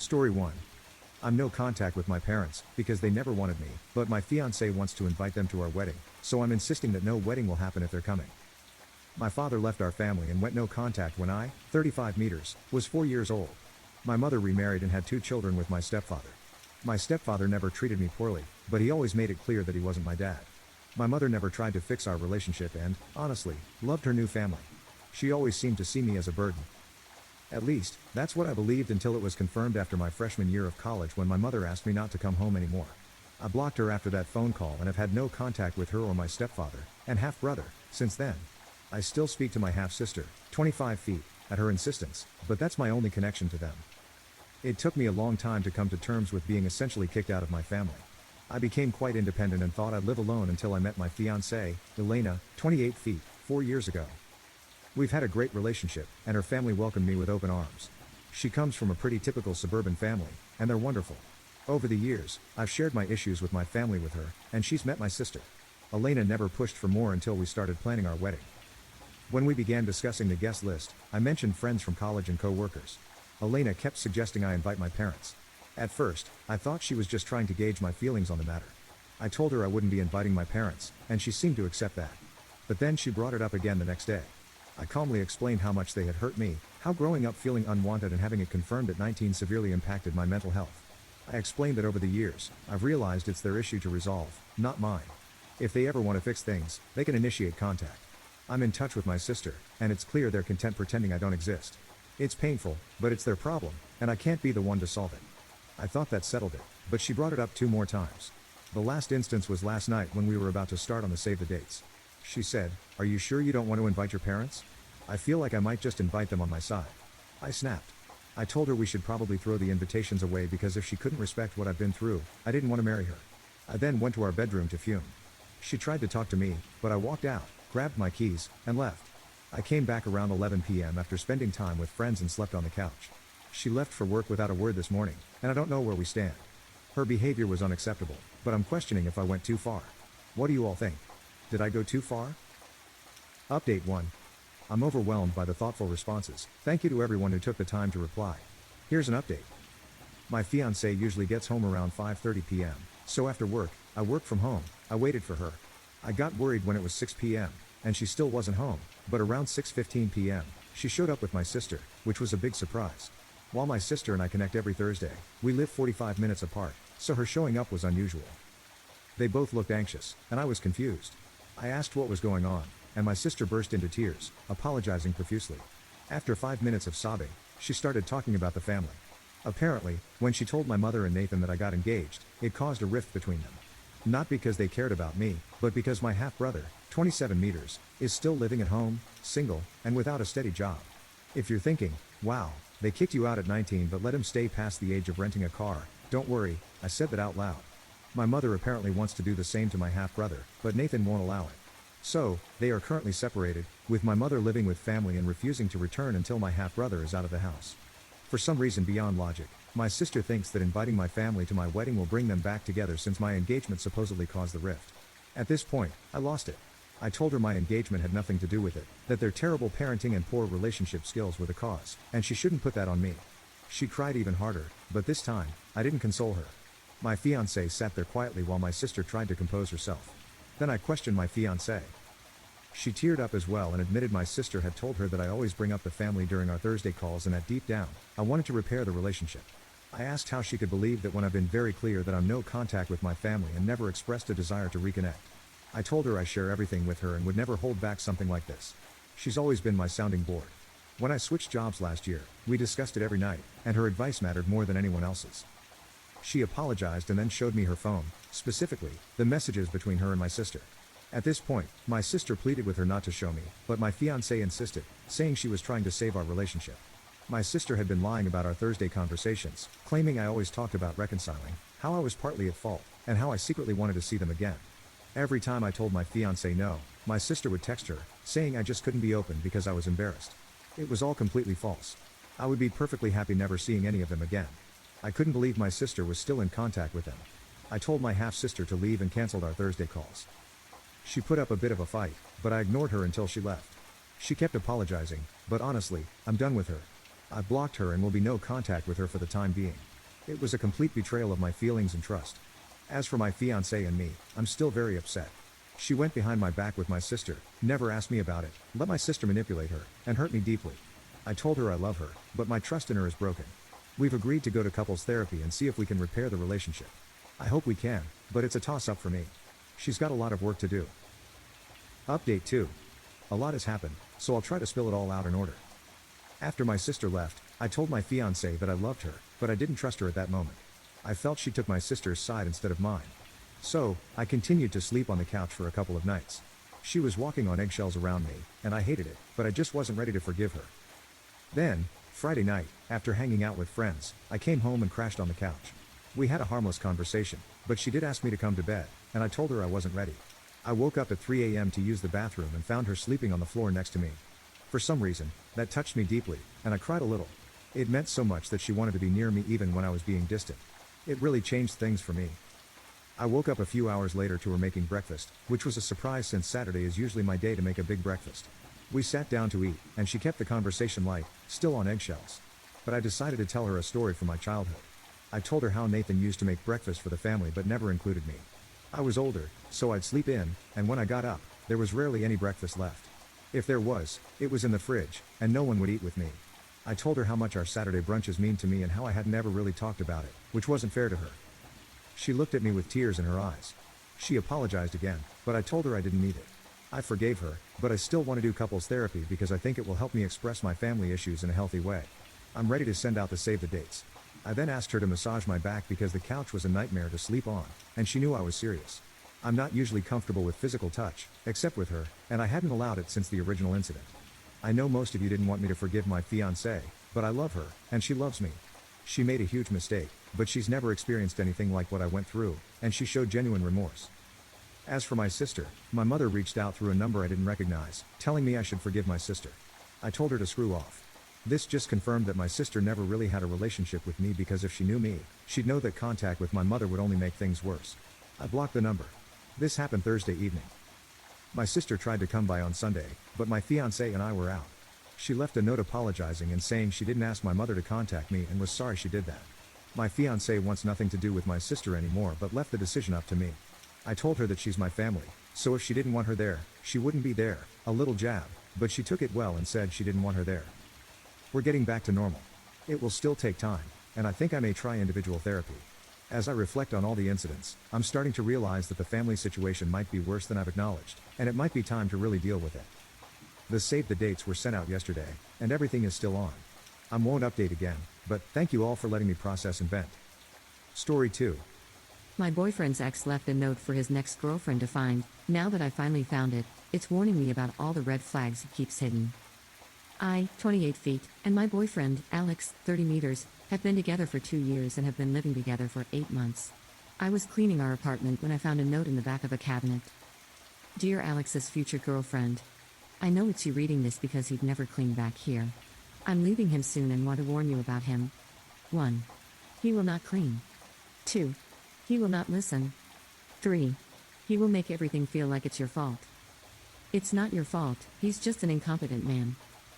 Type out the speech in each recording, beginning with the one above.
Story 1. I'm no contact with my parents, because they never wanted me, but my fiancé wants to invite them to our wedding, so I'm insisting that no wedding will happen if they're coming. My father left our family and went no contact when I, 35 meters, was 4 years old. My mother remarried and had 2 children with my stepfather. My stepfather never treated me poorly, but he always made it clear that he wasn't my dad. My mother never tried to fix our relationship and, honestly, loved her new family. She always seemed to see me as a burden. At least, that's what I believed until it was confirmed after my freshman year of college when my mother asked me not to come home anymore. I blocked her after that phone call and have had no contact with her or my stepfather, and half-brother, since then. I still speak to my half-sister, 25 feet, at her insistence, but that's my only connection to them. It took me a long time to come to terms with being essentially kicked out of my family. I became quite independent and thought I'd live alone until I met my fiancée, Elena, 28 feet, 4 years ago. We've had a great relationship, and her family welcomed me with open arms. She comes from a pretty typical suburban family, and they're wonderful. Over the years, I've shared my issues with my family with her, and she's met my sister. Elena never pushed for more until we started planning our wedding. When we began discussing the guest list, I mentioned friends from college and co-workers. Elena kept suggesting I invite my parents. At first, I thought she was just trying to gauge my feelings on the matter. I told her I wouldn't be inviting my parents, and she seemed to accept that. But then she brought it up again the next day. I calmly explained how much they had hurt me, how growing up feeling unwanted and having it confirmed at 19 severely impacted my mental health. I explained that over the years, I've realized it's their issue to resolve, not mine. If they ever want to fix things, they can initiate contact. I'm in touch with my sister, and it's clear they're content pretending I don't exist. It's painful, but it's their problem, and I can't be the one to solve it. I thought that settled it, but she brought it up 2 more times. The last instance was last night when we were about to start on the save the dates. She said, "Are you sure you don't want to invite your parents? I feel like I might just invite them on my side." I snapped. I told her we should probably throw the invitations away because if she couldn't respect what I've been through, I didn't want to marry her. I then went to our bedroom to fume. She tried to talk to me, but I walked out, grabbed my keys, and left. I came back around 11 p.m. after spending time with friends and slept on the couch. She left for work without a word this morning, and I don't know where we stand. Her behavior was unacceptable, but I'm questioning if I went too far. What do you all think? Did I go too far? Update 1. I'm overwhelmed by the thoughtful responses. Thank you to everyone who took the time to reply. Here's an update. My fiancée usually gets home around 5:30 p.m., so after work, I work from home. I waited for her. I got worried when it was 6 p.m., and she still wasn't home, but around 6:15 p.m., she showed up with my sister, which was a big surprise. While my sister and I connect every Thursday, we live 45 minutes apart, so her showing up was unusual. They both looked anxious, and I was confused. I asked what was going on, and my sister burst into tears, apologizing profusely. After 5 minutes of sobbing, she started talking about the family. Apparently, when she told my mother and Nathan that I got engaged, it caused a rift between them. Not because they cared about me, but because my half-brother, 27 meters, is still living at home, single, and without a steady job. If you're thinking, wow, they kicked you out at 19 but let him stay past the age of renting a car, don't worry, I said that out loud. My mother apparently wants to do the same to my half-brother, but Nathan won't allow it. So, they are currently separated, with my mother living with family and refusing to return until my half-brother is out of the house. For some reason beyond logic, my sister thinks that inviting my family to my wedding will bring them back together since my engagement supposedly caused the rift. At this point, I lost it. I told her my engagement had nothing to do with it, that their terrible parenting and poor relationship skills were the cause, and she shouldn't put that on me. She cried even harder, but this time, I didn't console her. My fiancé sat there quietly while my sister tried to compose herself. Then I questioned my fiancé. She teared up as well and admitted my sister had told her that I always bring up the family during our Thursday calls and that deep down, I wanted to repair the relationship. I asked how she could believe that when I've been very clear that I'm no contact with my family and never expressed a desire to reconnect. I told her I share everything with her and would never hold back something like this. She's always been my sounding board. When I switched jobs last year, we discussed it every night, and her advice mattered more than anyone else's. She apologized and then showed me her phone, specifically, the messages between her and my sister. At this point, my sister pleaded with her not to show me, but my fiancé insisted, saying she was trying to save our relationship. My sister had been lying about our Thursday conversations, claiming I always talked about reconciling, how I was partly at fault, and how I secretly wanted to see them again. Every time I told my fiancé no, my sister would text her, saying I just couldn't be open because I was embarrassed. It was all completely false. I would be perfectly happy never seeing any of them again. I couldn't believe my sister was still in contact with them. I told my half-sister to leave and canceled our Thursday calls. She put up a bit of a fight, but I ignored her until she left. She kept apologizing, but honestly, I'm done with her. I've blocked her and will be no contact with her for the time being. It was a complete betrayal of my feelings and trust. As for my fiancée and me, I'm still very upset. She went behind my back with my sister, never asked me about it, let my sister manipulate her, and hurt me deeply. I told her I love her, but my trust in her is broken. We've agreed to go to couples therapy and see if we can repair the relationship. I hope we can, but it's a toss-up for me. She's got a lot of work to do. Update 2. A lot has happened, so I'll try to spill it all out in order. After my sister left, I told my fiancée that I loved her, but I didn't trust her at that moment. I felt she took my sister's side instead of mine. So, I continued to sleep on the couch for a couple of nights. She was walking on eggshells around me, and I hated it, but I just wasn't ready to forgive her. Then, Friday night, after hanging out with friends, I came home and crashed on the couch. We had a harmless conversation, but she did ask me to come to bed, and I told her I wasn't ready. I woke up at 3 a.m. to use the bathroom and found her sleeping on the floor next to me. For some reason, that touched me deeply, and I cried a little. It meant so much that she wanted to be near me even when I was being distant. It really changed things for me. I woke up a few hours later to her making breakfast, which was a surprise since Saturday is usually my day to make a big breakfast. We sat down to eat, and she kept the conversation light, still on eggshells. But I decided to tell her a story from my childhood. I told her how Nathan used to make breakfast for the family but never included me. I was older, so I'd sleep in, and when I got up, there was rarely any breakfast left. If there was, it was in the fridge, and no one would eat with me. I told her how much our Saturday brunches mean to me and how I had never really talked about it, which wasn't fair to her. She looked at me with tears in her eyes. She apologized again, but I told her I didn't need it. I forgave her, but I still want to do couples therapy because I think it will help me express my family issues in a healthy way. I'm ready to send out the save the dates. I then asked her to massage my back because the couch was a nightmare to sleep on, and she knew I was serious. I'm not usually comfortable with physical touch, except with her, and I hadn't allowed it since the original incident. I know most of you didn't want me to forgive my fiancée, but I love her, and she loves me. She made a huge mistake, but she's never experienced anything like what I went through, and she showed genuine remorse. As for my sister, my mother reached out through a number I didn't recognize, telling me I should forgive my sister. I told her to screw off. This just confirmed that my sister never really had a relationship with me because if she knew me, she'd know that contact with my mother would only make things worse. I blocked the number. This happened Thursday evening. My sister tried to come by on Sunday, but my fiancé and I were out. She left a note apologizing and saying she didn't ask my mother to contact me and was sorry she did that. My fiancé wants nothing to do with my sister anymore but left the decision up to me. I told her that she's my family, so if she didn't want her there, she wouldn't be there, a little jab, but she took it well and said she didn't want her there. We're getting back to normal. It will still take time, and I think I may try individual therapy. As I reflect on all the incidents, I'm starting to realize that the family situation might be worse than I've acknowledged, and it might be time to really deal with it. The save the dates were sent out yesterday, and everything is still on. I won't update again, but thank you all for letting me process and vent. Story 2. My boyfriend's ex left a note for his next girlfriend to find. Now that I finally found it, it's warning me about all the red flags he keeps hidden. I, 28 feet, and my boyfriend, Alex, 30 meters, have been together for 2 years and have been living together for 8 months. I was cleaning our apartment when I found a note in the back of a cabinet. Dear Alex's future girlfriend, I know it's you reading this because he'd never clean back here. I'm leaving him soon and want to warn you about him. 1. He will not clean. 2. He will not listen. 3. He will make everything feel like it's your fault. It's not your fault, he's just an incompetent man.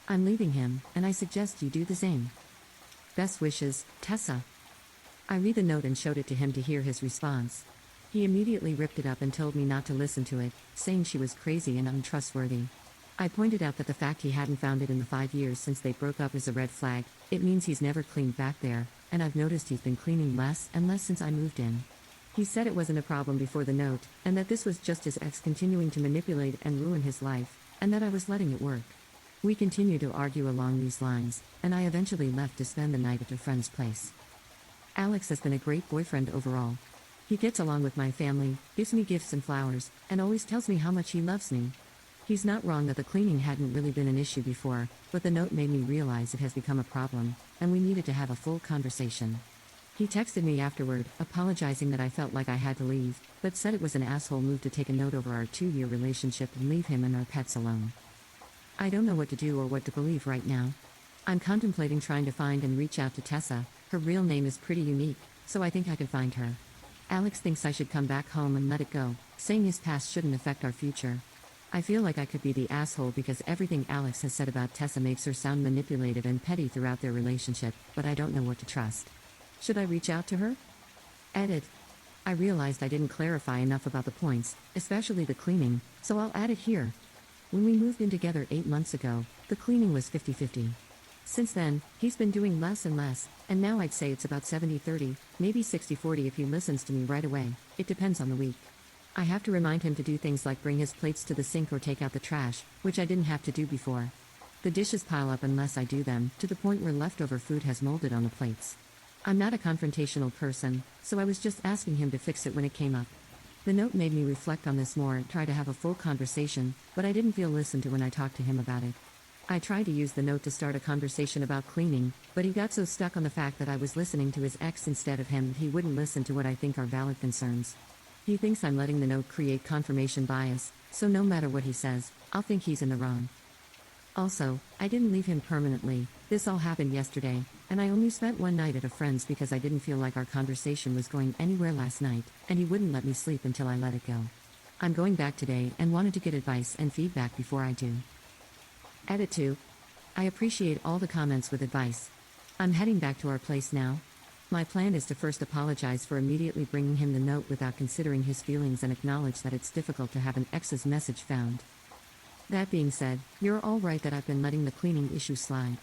I'm leaving him, and I suggest you do the same. Best wishes, Tessa. I read the note and showed it to him to hear his response. He immediately ripped it up and told me not to listen to it, saying she was crazy and untrustworthy. I pointed out that the fact he hadn't found it in the 5 years since they broke up is a red flag. It means he's never cleaned back there, and I've noticed he's been cleaning less and less since I moved in. He said it wasn't a problem before the note, and that this was just his ex continuing to manipulate and ruin his life, and that I was letting it work. We continued to argue along these lines, and I eventually left to spend the night at a friend's place. Alex has been a great boyfriend overall. He gets along with my family, gives me gifts and flowers, and always tells me how much he loves me. He's not wrong that the cleaning hadn't really been an issue before, but the note made me realize it has become a problem, and we needed to have a full conversation. He texted me afterward, apologizing that I felt like I had to leave, but said it was an asshole move to take a note over our 2-year relationship and leave him and our pets alone. I don't know what to do or what to believe right now. I'm contemplating trying to find and reach out to Tessa. Her real name is pretty unique, so I think I could find her. Alex thinks I should come back home and let it go, saying his past shouldn't affect our future. I feel like I could be the asshole because everything Alex has said about Tessa makes her sound manipulative and petty throughout their relationship, but I don't know what to trust. Should I reach out to her? Edit. I realized I didn't clarify enough about the points, especially the cleaning, so I'll add it here. When we moved in together 8 months ago, the cleaning was 50-50. Since then, he's been doing less and less, and now I'd say it's about 70-30, maybe 60-40 if he listens to me right away. It depends on the week. I have to remind him to do things like bring his plates to the sink or take out the trash, which I didn't have to do before. The dishes pile up unless I do them, to the point where leftover food has molded on the plates. I'm not a confrontational person, so I was just asking him to fix it when it came up. The note made me reflect on this more and try to have a full conversation, but I didn't feel listened to when I talked to him about it. I tried to use the note to start a conversation about cleaning, but he got so stuck on the fact that I was listening to his ex instead of him that he wouldn't listen to what I think are valid concerns. He thinks I'm letting the note create confirmation bias, so no matter what he says, I'll think he's in the wrong. Also, I didn't leave him permanently. This all happened yesterday, and I only spent one night at a friend's because I didn't feel like our conversation was going anywhere last night, and he wouldn't let me sleep until I let it go. I'm going back today and wanted to get advice and feedback before I do. Edit 2. I appreciate all the comments with advice. I'm heading back to our place now. My plan is to first apologize for immediately bringing him the note without considering his feelings and acknowledge that it's difficult to have an ex's message found. That being said, you're all right that I've been letting the cleaning issue slide.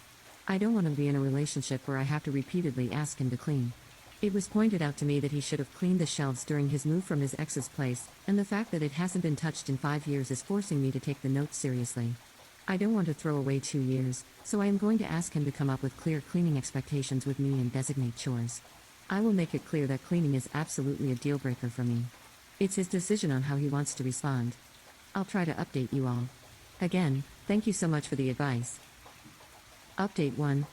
I don't want to be in a relationship where I have to repeatedly ask him to clean. It was pointed out to me that he should have cleaned the shelves during his move from his ex's place, and the fact that it hasn't been touched in 5 years is forcing me to take the note seriously. I don't want to throw away 2 years, so I am going to ask him to come up with clear cleaning expectations with me and designate chores. I will make it clear that cleaning is absolutely a deal breaker for me. It's his decision on how he wants to respond. I'll try to update you all. Again, thank you so much for the advice. Update 1.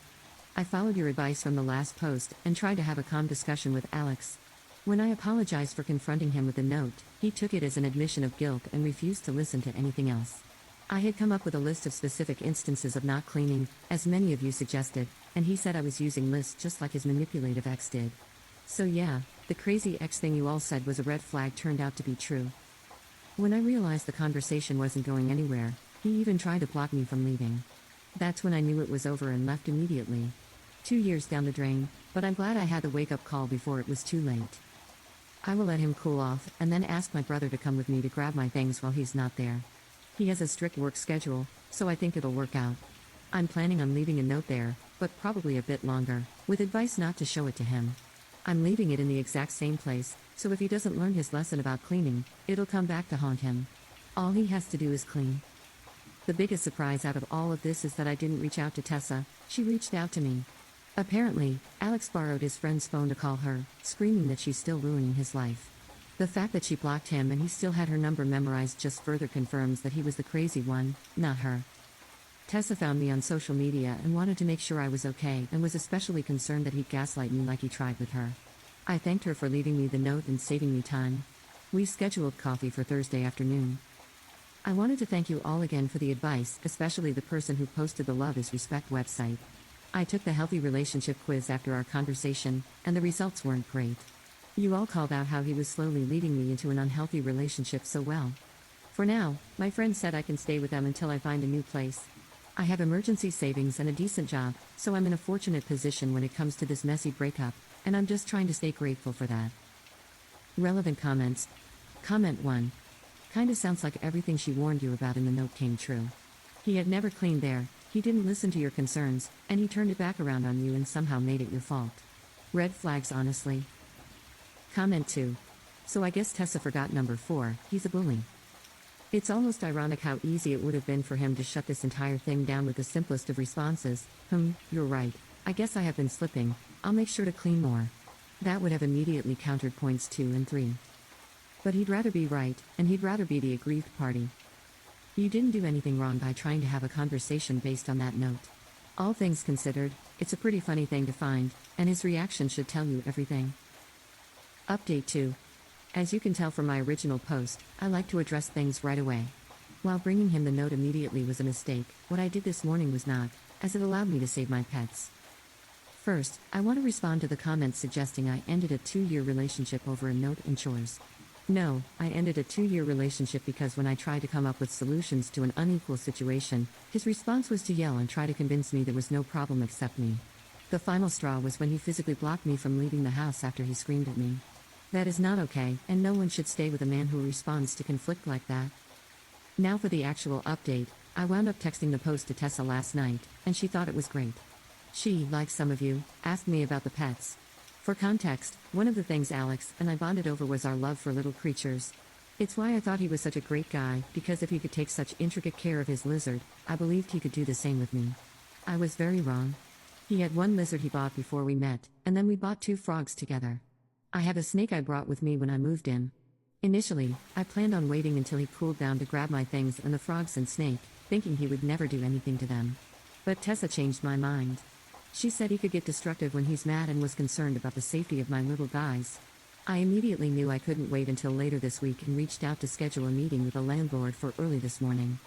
I followed your advice from the last post and tried to have a calm discussion with Alex. When I apologized for confronting him with a note, he took it as an admission of guilt and refused to listen to anything else. I had come up with a list of specific instances of not cleaning, as many of you suggested, and he said I was using lists just like his manipulative ex did. So yeah, the crazy ex thing you all said was a red flag turned out to be true. When I realized the conversation wasn't going anywhere, he even tried to block me from leaving. That's when I knew it was over and left immediately. 2 years down the drain, but I'm glad I had the wake-up call before it was too late. I will let him cool off and then ask my brother to come with me to grab my things while he's not there. He has a strict work schedule, so I think it'll work out. I'm planning on leaving a note there, but probably a bit longer, with advice not to show it to him. I'm leaving it in the exact same place, so if he doesn't learn his lesson about cleaning, it'll come back to haunt him. All he has to do is clean. The biggest surprise out of all of this is that I didn't reach out to Tessa. She reached out to me. Apparently, Alex borrowed his friend's phone to call her, screaming that she's still ruining his life. The fact that she blocked him and he still had her number memorized just further confirms that he was the crazy one, not her. Tessa found me on social media and wanted to make sure I was okay and was especially concerned that he'd gaslight me like he tried with her. I thanked her for leaving me the note and saving me time. We scheduled coffee for Thursday afternoon. I wanted to thank you all again for the advice, especially the person who posted the Love is Respect website. I took the healthy relationship quiz after our conversation, and the results weren't great. You all called out how he was slowly leading me into an unhealthy relationship so well. For now, my friend said I can stay with them until I find a new place. I have emergency savings and a decent job, so I'm in a fortunate position when it comes to this messy breakup, and I'm just trying to stay grateful for that. Relevant comments. Comment 1. Kinda sounds like everything she warned you about in the note came true. He had never cleaned there, he didn't listen to your concerns, and he turned it back around on you and somehow made it your fault. Red flags honestly. Comment 2. So I guess Tessa forgot number 4, he's a bully. It's almost ironic how easy it would have been for him to shut this entire thing down with the simplest of responses. You're right, I guess I have been slipping, I'll make sure to clean more. That would have immediately countered points 2 and 3. But he'd rather be right, and he'd rather be the aggrieved party. You didn't do anything wrong by trying to have a conversation based on that note. All things considered, it's a pretty funny thing to find, and his reaction should tell you everything. Update 2. As you can tell from my original post, I like to address things right away. While bringing him the note immediately was a mistake, what I did this morning was not, as it allowed me to save my pets. First, I want to respond to the comments suggesting I ended a 2-year relationship over a note and chores. No, I ended a 2-year relationship because when I tried to come up with solutions to an unequal situation, his response was to yell and try to convince me there was no problem except me. The final straw was when he physically blocked me from leaving the house after he screamed at me. That is not okay, and no one should stay with a man who responds to conflict like that. Now for the actual update. I wound up texting the post to Tessa last night, and she thought it was great. She, like some of you, asked me about the pets. For context, one of the things Alex and I bonded over was our love for little creatures. It's why I thought he was such a great guy, because if he could take such intricate care of his lizard, I believed he could do the same with me. I was very wrong. He had one lizard he bought before we met, and then we bought 2 frogs together. I have a snake I brought with me when I moved in. Initially, I planned on waiting until he cooled down to grab my things and the frogs and snake, thinking he would never do anything to them. But Tessa changed my mind. She said he could get destructive when he's mad and was concerned about the safety of my little guys. I immediately knew I couldn't wait until later this week and reached out to schedule a meeting with the landlord for early this morning.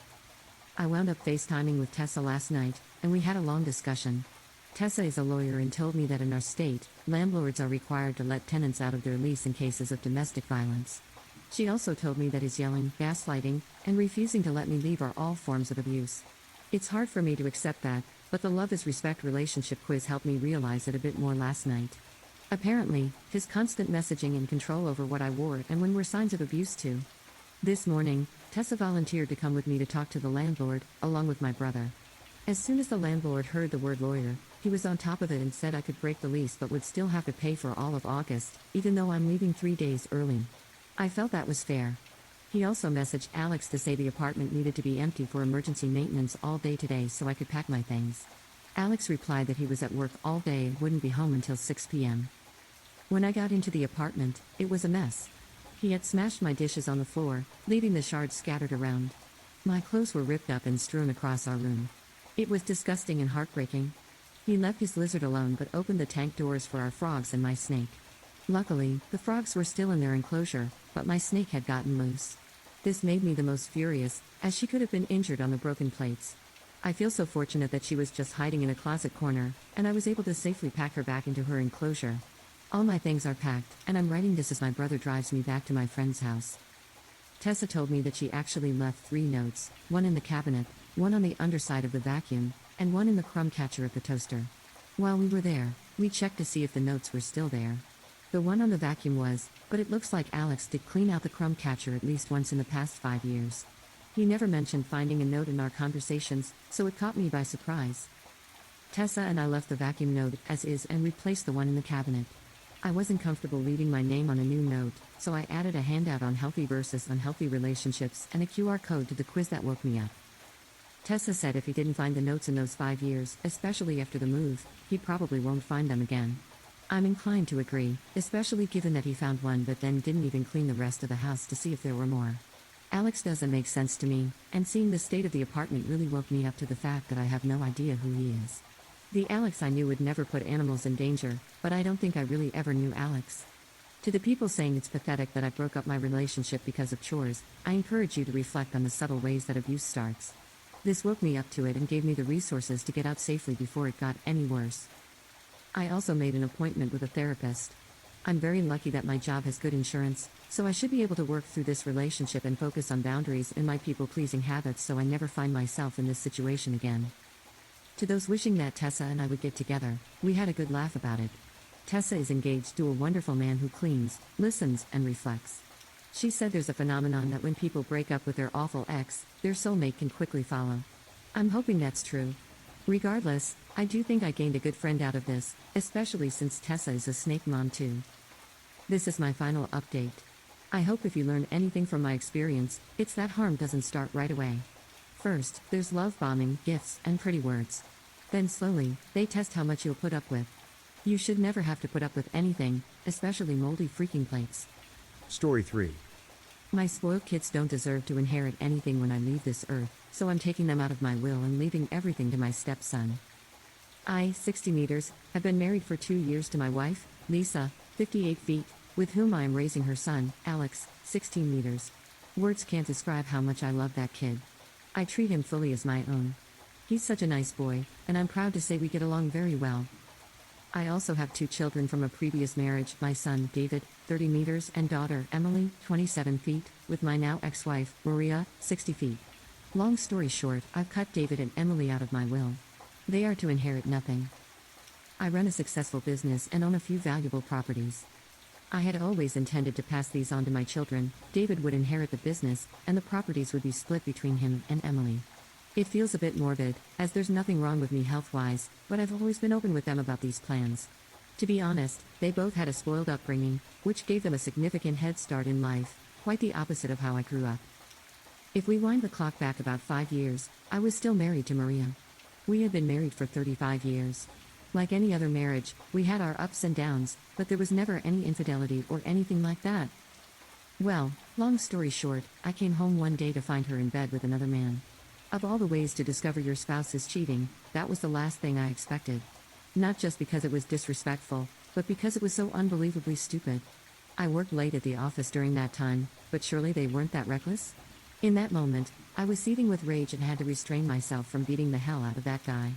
I wound up FaceTiming with Tessa last night, and we had a long discussion. Tessa is a lawyer and told me that in our state, landlords are required to let tenants out of their lease in cases of domestic violence. She also told me that his yelling, gaslighting, and refusing to let me leave are all forms of abuse. It's hard for me to accept that, but the Love is Respect relationship quiz helped me realize it a bit more last night. Apparently, his constant messaging and control over what I wore and when were signs of abuse too. This morning, Tessa volunteered to come with me to talk to the landlord, along with my brother. As soon as the landlord heard the word lawyer, he was on top of it and said I could break the lease but would still have to pay for all of August, even though I'm leaving 3 days early. I felt that was fair. He also messaged Alex to say the apartment needed to be empty for emergency maintenance all day today so I could pack my things. Alex replied that he was at work all day and wouldn't be home until 6 p.m. When I got into the apartment, it was a mess. He had smashed my dishes on the floor, leaving the shards scattered around. My clothes were ripped up and strewn across our room. It was disgusting and heartbreaking. He left his lizard alone but opened the tank doors for our frogs and my snake. Luckily, the frogs were still in their enclosure, but my snake had gotten loose. This made me the most furious, as she could have been injured on the broken plates. I feel so fortunate that she was just hiding in a closet corner, and I was able to safely pack her back into her enclosure. All my things are packed, and I'm writing this as my brother drives me back to my friend's house. Tessa told me that she actually left 3 notes, one in the cabinet, one on the underside of the vacuum, and one in the crumb catcher of the toaster. While we were there, we checked to see if the notes were still there. The one on the vacuum was, but it looks like Alex did clean out the crumb catcher at least once in the past 5 years. He never mentioned finding a note in our conversations, so it caught me by surprise. Tessa and I left the vacuum note as is and replaced the one in the cabinet. I wasn't comfortable leaving my name on a new note, so I added a handout on healthy versus unhealthy relationships and a QR code to the quiz that woke me up. Tessa said if he didn't find the notes in those 5 years, especially after the move, he probably won't find them again. I'm inclined to agree, especially given that he found one but then didn't even clean the rest of the house to see if there were more. Alex doesn't make sense to me, and seeing the state of the apartment really woke me up to the fact that I have no idea who he is. The Alex I knew would never put animals in danger, but I don't think I really ever knew Alex. To the people saying it's pathetic that I broke up my relationship because of chores, I encourage you to reflect on the subtle ways that abuse starts. This woke me up to it and gave me the resources to get out safely before it got any worse. I also made an appointment with a therapist. I'm very lucky that my job has good insurance, so I should be able to work through this relationship and focus on boundaries and my people-pleasing habits so I never find myself in this situation again. To those wishing that Tessa and I would get together, we had a good laugh about it. Tessa is engaged to a wonderful man who cleans, listens, and reflects. She said there's a phenomenon that when people break up with their awful ex, their soulmate can quickly follow. I'm hoping that's true. Regardless, I do think I gained a good friend out of this, especially since Tessa is a snake mom too. This is my final update. I hope if you learn anything from my experience, it's that harm doesn't start right away. First, there's love bombing, gifts, and pretty words. Then slowly, they test how much you'll put up with. You should never have to put up with anything, especially moldy freaking plates. Story 3. My spoiled kids don't deserve to inherit anything when I leave this earth, so I'm taking them out of my will and leaving everything to my stepson. I, 60 meters, have been married for 2 years to my wife, Lisa, 58 feet, with whom I am raising her son, Alex, 16 meters. Words can't describe how much I love that kid. I treat him fully as my own. He's such a nice boy, and I'm proud to say we get along very well. I also have 2 children from a previous marriage, my son, David, 30 meters, and daughter, Emily, 27 feet, with my now ex-wife, Maria, 60 feet. Long story short, I've cut David and Emily out of my will. They are to inherit nothing. I run a successful business and own a few valuable properties. I had always intended to pass these on to my children. David would inherit the business, and the properties would be split between him and Emily. It feels a bit morbid, as there's nothing wrong with me health-wise, but I've always been open with them about these plans. To be honest, they both had a spoiled upbringing, which gave them a significant head start in life, quite the opposite of how I grew up. If we wind the clock back about 5 years, I was still married to Maria. We had been married for 35 years. Like any other marriage, we had our ups and downs, but there was never any infidelity or anything like that. Well, long story short, I came home one day to find her in bed with another man. Of all the ways to discover your spouse is cheating, that was the last thing I expected. Not just because it was disrespectful, but because it was so unbelievably stupid. I worked late at the office during that time, but surely they weren't that reckless? In that moment, I was seething with rage and had to restrain myself from beating the hell out of that guy.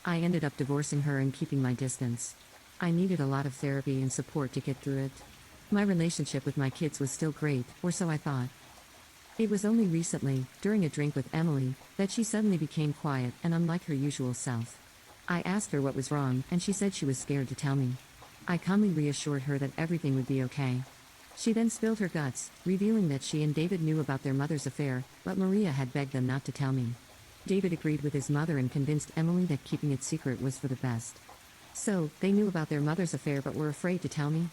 I ended up divorcing her and keeping my distance. I needed a lot of therapy and support to get through it. My relationship with my kids was still great, or so I thought. It was only recently, during a drink with Emily, that she suddenly became quiet and unlike her usual self. I asked her what was wrong, and she said she was scared to tell me. I calmly reassured her that everything would be okay. She then spilled her guts, revealing that she and David knew about their mother's affair, but Maria had begged them not to tell me. David agreed with his mother and convinced Emily that keeping it secret was for the best. So, they knew about their mother's affair but were afraid to tell me?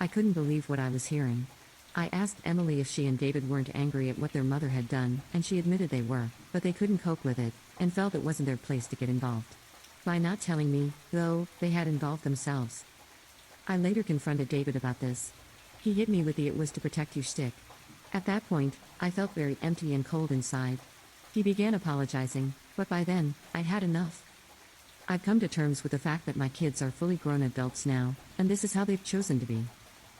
I couldn't believe what I was hearing. I asked Emily if she and David weren't angry at what their mother had done, and she admitted they were, but they couldn't cope with it, and felt it wasn't their place to get involved. By not telling me, though, they had involved themselves. I later confronted David about this. He hit me with the "it was to protect you" shtick. At that point, I felt very empty and cold inside. He began apologizing, but by then, I'd had enough. I've come to terms with the fact that my kids are fully grown adults now, and this is how they've chosen to be.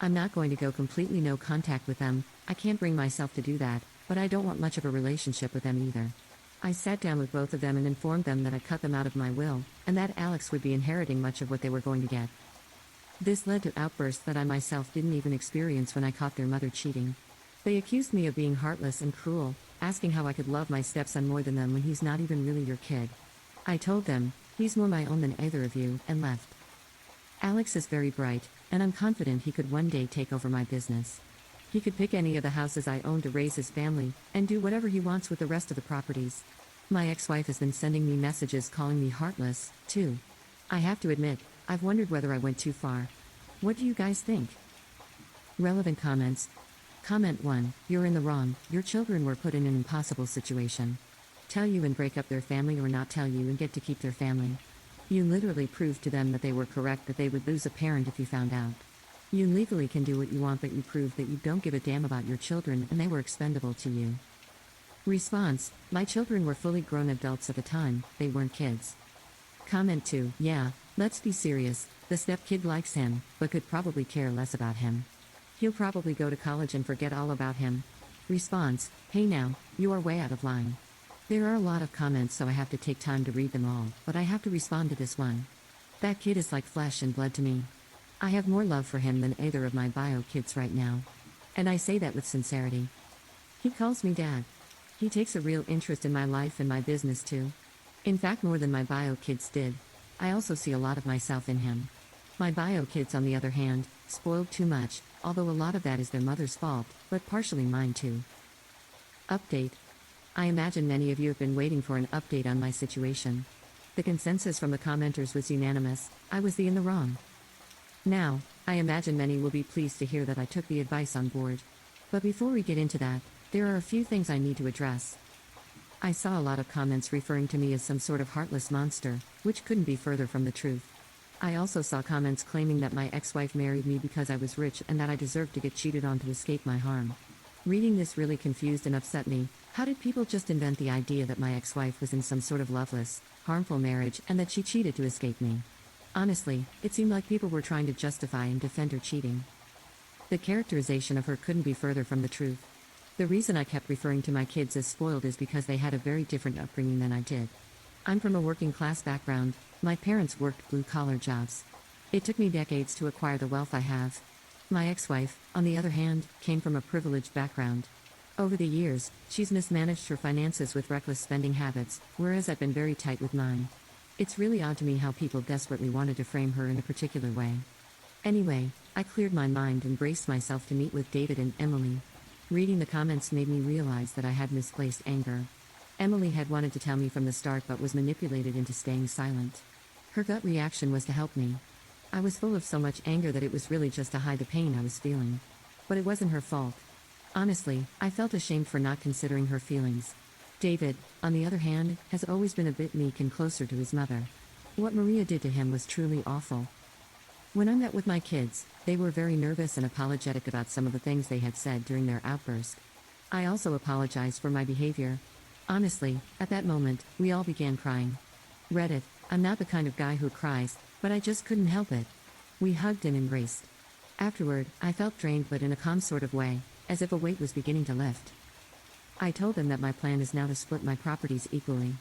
I'm not going to go completely no contact with them. I can't bring myself to do that, but I don't want much of a relationship with them either. I sat down with both of them and informed them that I cut them out of my will, and that Alex would be inheriting much of what they were going to get. This led to outbursts that I myself didn't even experience when I caught their mother cheating. They accused me of being heartless and cruel, asking how I could love my stepson more than them when he's not even really your kid. I told them, he's more my own than either of you, and left. Alex is very bright, and I'm confident he could one day take over my business. He could pick any of the houses I own to raise his family, and do whatever he wants with the rest of the properties. My ex-wife has been sending me messages calling me heartless, too. I have to admit, I've wondered whether I went too far. What do you guys think? Relevant comments. Comment 1, you're in the wrong. Your children were put in an impossible situation. Tell you and break up their family, or not tell you and get to keep their family. You literally proved to them that they were correct, that they would lose a parent if you found out. You legally can do what you want, but you proved that you don't give a damn about your children and they were expendable to you. Response, my children were fully grown adults at the time, they weren't kids. Comment 2, yeah, let's be serious, the stepkid likes him, but could probably care less about him. He'll probably go to college and forget all about him. Response, hey now, you are way out of line. There are a lot of comments, so I have to take time to read them all, but I have to respond to this one. That kid is like flesh and blood to me. I have more love for him than either of my bio kids right now. And I say that with sincerity. He calls me dad. He takes a real interest in my life and my business too. In fact, more than my bio kids did. I also see a lot of myself in him. My bio kids, on the other hand, spoiled too much, although a lot of that is their mother's fault, but partially mine too. Update. I imagine many of you have been waiting for an update on my situation. The consensus from the commenters was unanimous, I was in the wrong. Now, I imagine many will be pleased to hear that I took the advice on board. But before we get into that, there are a few things I need to address. I saw a lot of comments referring to me as some sort of heartless monster, which couldn't be further from the truth. I also saw comments claiming that my ex-wife married me because I was rich and that I deserved to get cheated on to escape my harm. Reading this really confused and upset me. How did people just invent the idea that my ex-wife was in some sort of loveless, harmful marriage and that she cheated to escape me? Honestly, it seemed like people were trying to justify and defend her cheating. The characterization of her couldn't be further from the truth. The reason I kept referring to my kids as spoiled is because they had a very different upbringing than I did. I'm from a working class background. My parents worked blue-collar jobs. It took me decades to acquire the wealth I have. My ex-wife, on the other hand, came from a privileged background. Over the years, she's mismanaged her finances with reckless spending habits, whereas I've been very tight with mine. It's really odd to me how people desperately wanted to frame her in a particular way. Anyway, I cleared my mind and braced myself to meet with David and Emily. Reading the comments made me realize that I had misplaced anger. Emily had wanted to tell me from the start but was manipulated into staying silent. Her gut reaction was to help me. I was full of so much anger that it was really just to hide the pain I was feeling. But it wasn't her fault. Honestly, I felt ashamed for not considering her feelings. David, on the other hand, has always been a bit meek and closer to his mother. What Maria did to him was truly awful. When I met with my kids, they were very nervous and apologetic about some of the things they had said during their outburst. I also apologized for my behavior. Honestly, at that moment, we all began crying. Reddit, I'm not the kind of guy who cries, but I just couldn't help it. We hugged and embraced. Afterward, I felt drained but in a calm sort of way, as if a weight was beginning to lift. I told them that my plan is now to split my properties equally.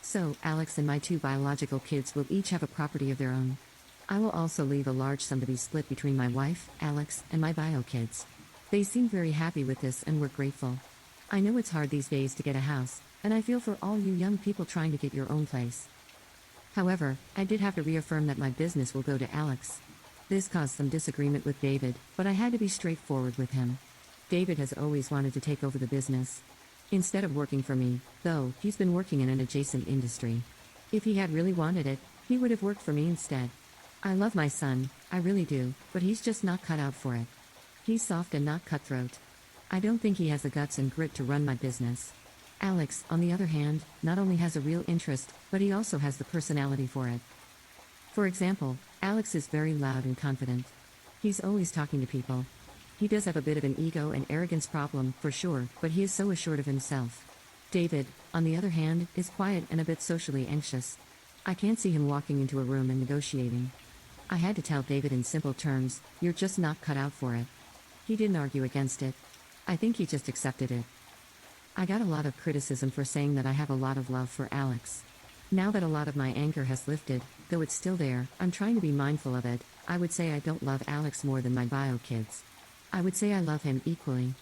So, Alex and my 2 biological kids will each have a property of their own. I will also leave a large sum to be split between my wife, Alex, and my bio kids. They seemed very happy with this and were grateful. I know it's hard these days to get a house, and I feel for all you young people trying to get your own place. However, I did have to reaffirm that my business will go to Alex. This caused some disagreement with David, but I had to be straightforward with him. David has always wanted to take over the business. Instead of working for me, though, he's been working in an adjacent industry. If he had really wanted it, he would have worked for me instead. I love my son, I really do, but he's just not cut out for it. He's soft and not cutthroat. I don't think he has the guts and grit to run my business. Alex, on the other hand, not only has a real interest, but he also has the personality for it. For example, Alex is very loud and confident. He's always talking to people. He does have a bit of an ego and arrogance problem, for sure, but he is so assured of himself. David, on the other hand, is quiet and a bit socially anxious. I can't see him walking into a room and negotiating. I had to tell David in simple terms, you're just not cut out for it. He didn't argue against it. I think he just accepted it. I got a lot of criticism for saying that I have a lot of love for Alex. Now that a lot of my anger has lifted, though it's still there, I'm trying to be mindful of it. I would say I don't love Alex more than my bio kids. I would say I love him equally.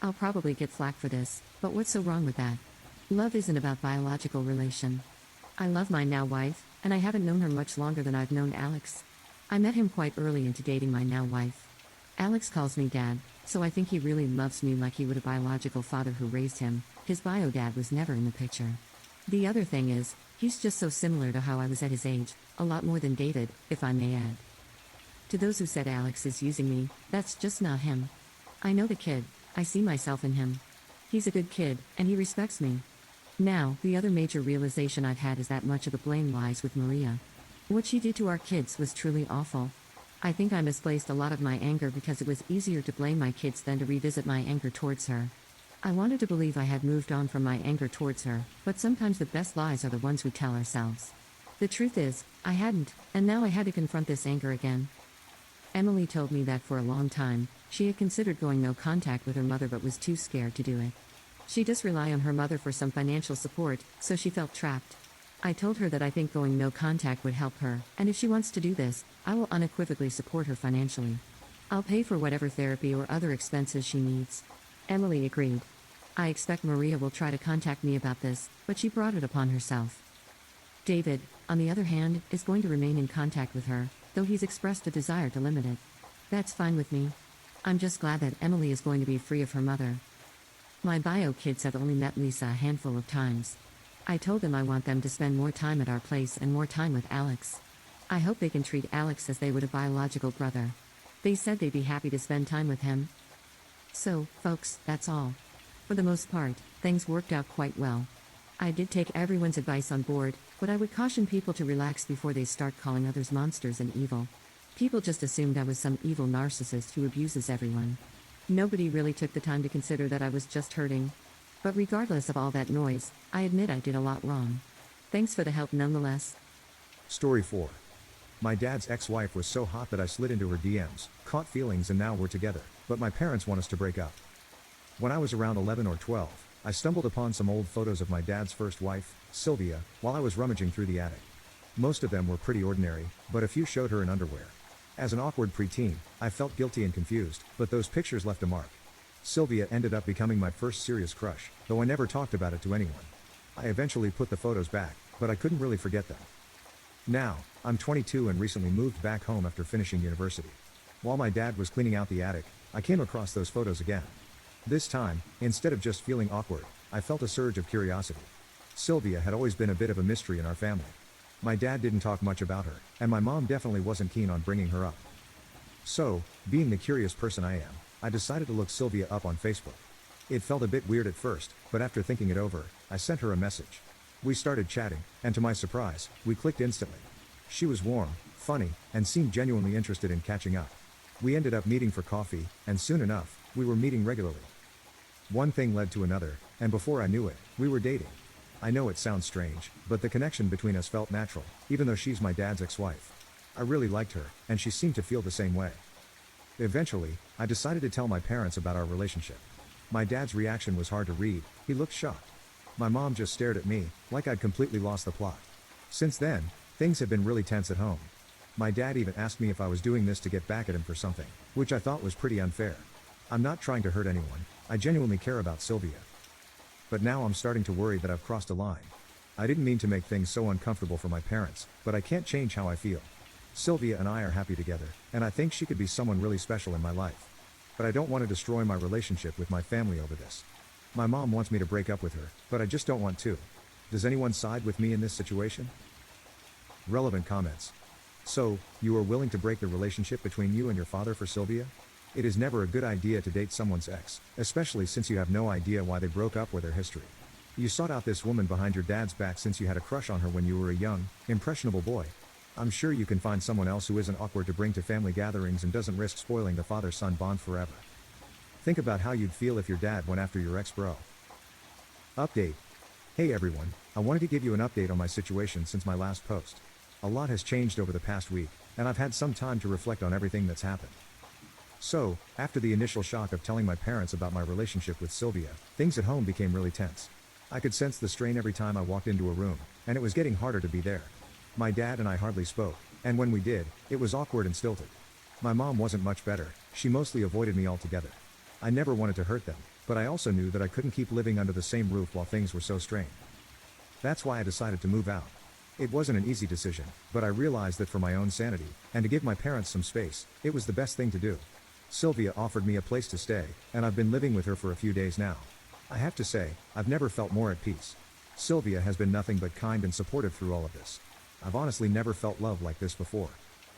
I'll probably get flack for this, but what's so wrong with that? Love isn't about biological relation. I love my now wife, and I haven't known her much longer than I've known Alex. I met him quite early into dating my now wife. Alex calls me dad, so I think he really loves me like he would a biological father who raised him. His bio dad was never in the picture. The other thing is, he's just so similar to how I was at his age, a lot more than David, if I may add. To those who said Alex is using me, that's just not him. I know the kid, I see myself in him. He's a good kid, and he respects me. Now, the other major realization I've had is that much of the blame lies with Maria. What she did to our kids was truly awful. I think I misplaced a lot of my anger because it was easier to blame my kids than to revisit my anger towards her. I wanted to believe I had moved on from my anger towards her, but sometimes the best lies are the ones we tell ourselves. The truth is, I hadn't, and now I had to confront this anger again. Emily told me that for a long time, she had considered going no contact with her mother but was too scared to do it. She does rely on her mother for some financial support, so she felt trapped. I told her that I think going no contact would help her, and if she wants to do this, I will unequivocally support her financially. I'll pay for whatever therapy or other expenses she needs. Emily agreed. I expect Maria will try to contact me about this, but she brought it upon herself. David, on the other hand, is going to remain in contact with her, though he's expressed a desire to limit it. That's fine with me. I'm just glad that Emily is going to be free of her mother. My bio kids have only met Lisa a handful of times. I told them I want them to spend more time at our place and more time with Alex. I hope they can treat Alex as they would a biological brother. They said they'd be happy to spend time with him. So, folks, that's all. For the most part, things worked out quite well. I did take everyone's advice on board, but I would caution people to relax before they start calling others monsters and evil. People just assumed I was some evil narcissist who abuses everyone. Nobody really took the time to consider that I was just hurting. But regardless of all that noise, I admit I did a lot wrong. Thanks for the help nonetheless. Story 4. My dad's ex-wife was so hot that I slid into her DMs, caught feelings and now we're together, but my parents want us to break up. When I was around 11 or 12, I stumbled upon some old photos of my dad's first wife, Sylvia, while I was rummaging through the attic. Most of them were pretty ordinary, but a few showed her in underwear. As an awkward preteen, I felt guilty and confused, but those pictures left a mark. Sylvia ended up becoming my first serious crush, though I never talked about it to anyone. I eventually put the photos back, but I couldn't really forget them. Now, I'm 22 and recently moved back home after finishing university. While my dad was cleaning out the attic, I came across those photos again. This time, instead of just feeling awkward, I felt a surge of curiosity. Sylvia had always been a bit of a mystery in our family. My dad didn't talk much about her, and my mom definitely wasn't keen on bringing her up. So, being the curious person I am, I decided to look Sylvia up on Facebook. It felt a bit weird at first, but after thinking it over, I sent her a message. We started chatting, and to my surprise, we clicked instantly. She was warm, funny, and seemed genuinely interested in catching up. We ended up meeting for coffee, and soon enough, we were meeting regularly. One thing led to another, and before I knew it, we were dating. I know it sounds strange, but the connection between us felt natural, even though she's my dad's ex-wife. I really liked her, and she seemed to feel the same way. Eventually, I decided to tell my parents about our relationship. My dad's reaction was hard to read. He looked shocked. My mom just stared at me, like I'd completely lost the plot. Since then, things have been really tense at home. My dad even asked me if I was doing this to get back at him for something, which I thought was pretty unfair. I'm not trying to hurt anyone, I genuinely care about Sylvia. But now I'm starting to worry that I've crossed a line. I didn't mean to make things so uncomfortable for my parents, but I can't change how I feel. Sylvia and I are happy together, and I think she could be someone really special in my life. But I don't want to destroy my relationship with my family over this. My mom wants me to break up with her, but I just don't want to. Does anyone side with me in this situation? Relevant comments. So, you are willing to break the relationship between you and your father for Sylvia? It is never a good idea to date someone's ex, especially since you have no idea why they broke up or their history. You sought out this woman behind your dad's back since you had a crush on her when you were a young, impressionable boy. I'm sure you can find someone else who isn't awkward to bring to family gatherings and doesn't risk spoiling the father-son bond forever. Think about how you'd feel if your dad went after your ex-bro. Update. Hey everyone, I wanted to give you an update on my situation since my last post. A lot has changed over the past week, and I've had some time to reflect on everything that's happened. So, after the initial shock of telling my parents about my relationship with Sylvia, things at home became really tense. I could sense the strain every time I walked into a room, and it was getting harder to be there. My dad and I hardly spoke, and when we did, it was awkward and stilted. My mom wasn't much better, she mostly avoided me altogether. I never wanted to hurt them, but I also knew that I couldn't keep living under the same roof while things were so strained. That's why I decided to move out. It wasn't an easy decision, but I realized that for my own sanity, and to give my parents some space, it was the best thing to do. Sylvia offered me a place to stay, and I've been living with her for a few days now. I have to say, I've never felt more at peace. Sylvia has been nothing but kind and supportive through all of this. I've honestly never felt love like this before.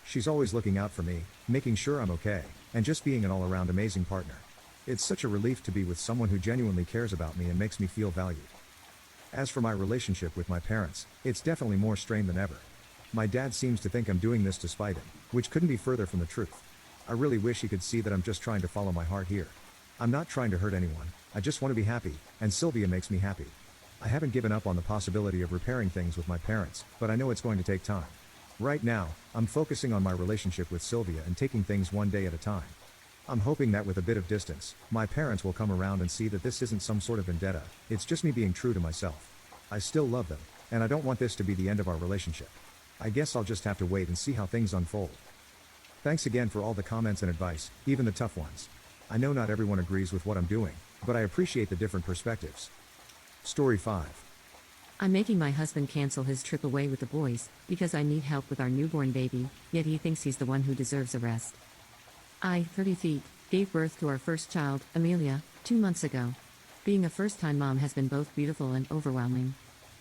She's always looking out for me, making sure I'm okay, and just being an all-around amazing partner. It's such a relief to be with someone who genuinely cares about me and makes me feel valued. As for my relationship with my parents, it's definitely more strained than ever. My dad seems to think I'm doing this to spite him, which couldn't be further from the truth. I really wish he could see that I'm just trying to follow my heart here. I'm not trying to hurt anyone, I just want to be happy, and Sylvia makes me happy. I haven't given up on the possibility of repairing things with my parents, but I know it's going to take time. Right now, I'm focusing on my relationship with Sylvia and taking things one day at a time. I'm hoping that with a bit of distance, my parents will come around and see that this isn't some sort of vendetta, it's just me being true to myself. I still love them, and I don't want this to be the end of our relationship. I guess I'll just have to wait and see how things unfold. Thanks again for all the comments and advice, even the tough ones. I know not everyone agrees with what I'm doing, but I appreciate the different perspectives. Story 5. I'm making my husband cancel his trip away with the boys, because I need help with our newborn baby, yet he thinks he's the one who deserves a rest. I, 30 feet, gave birth to our first child, Amelia, 2 months ago. Being a first-time mom has been both beautiful and overwhelming.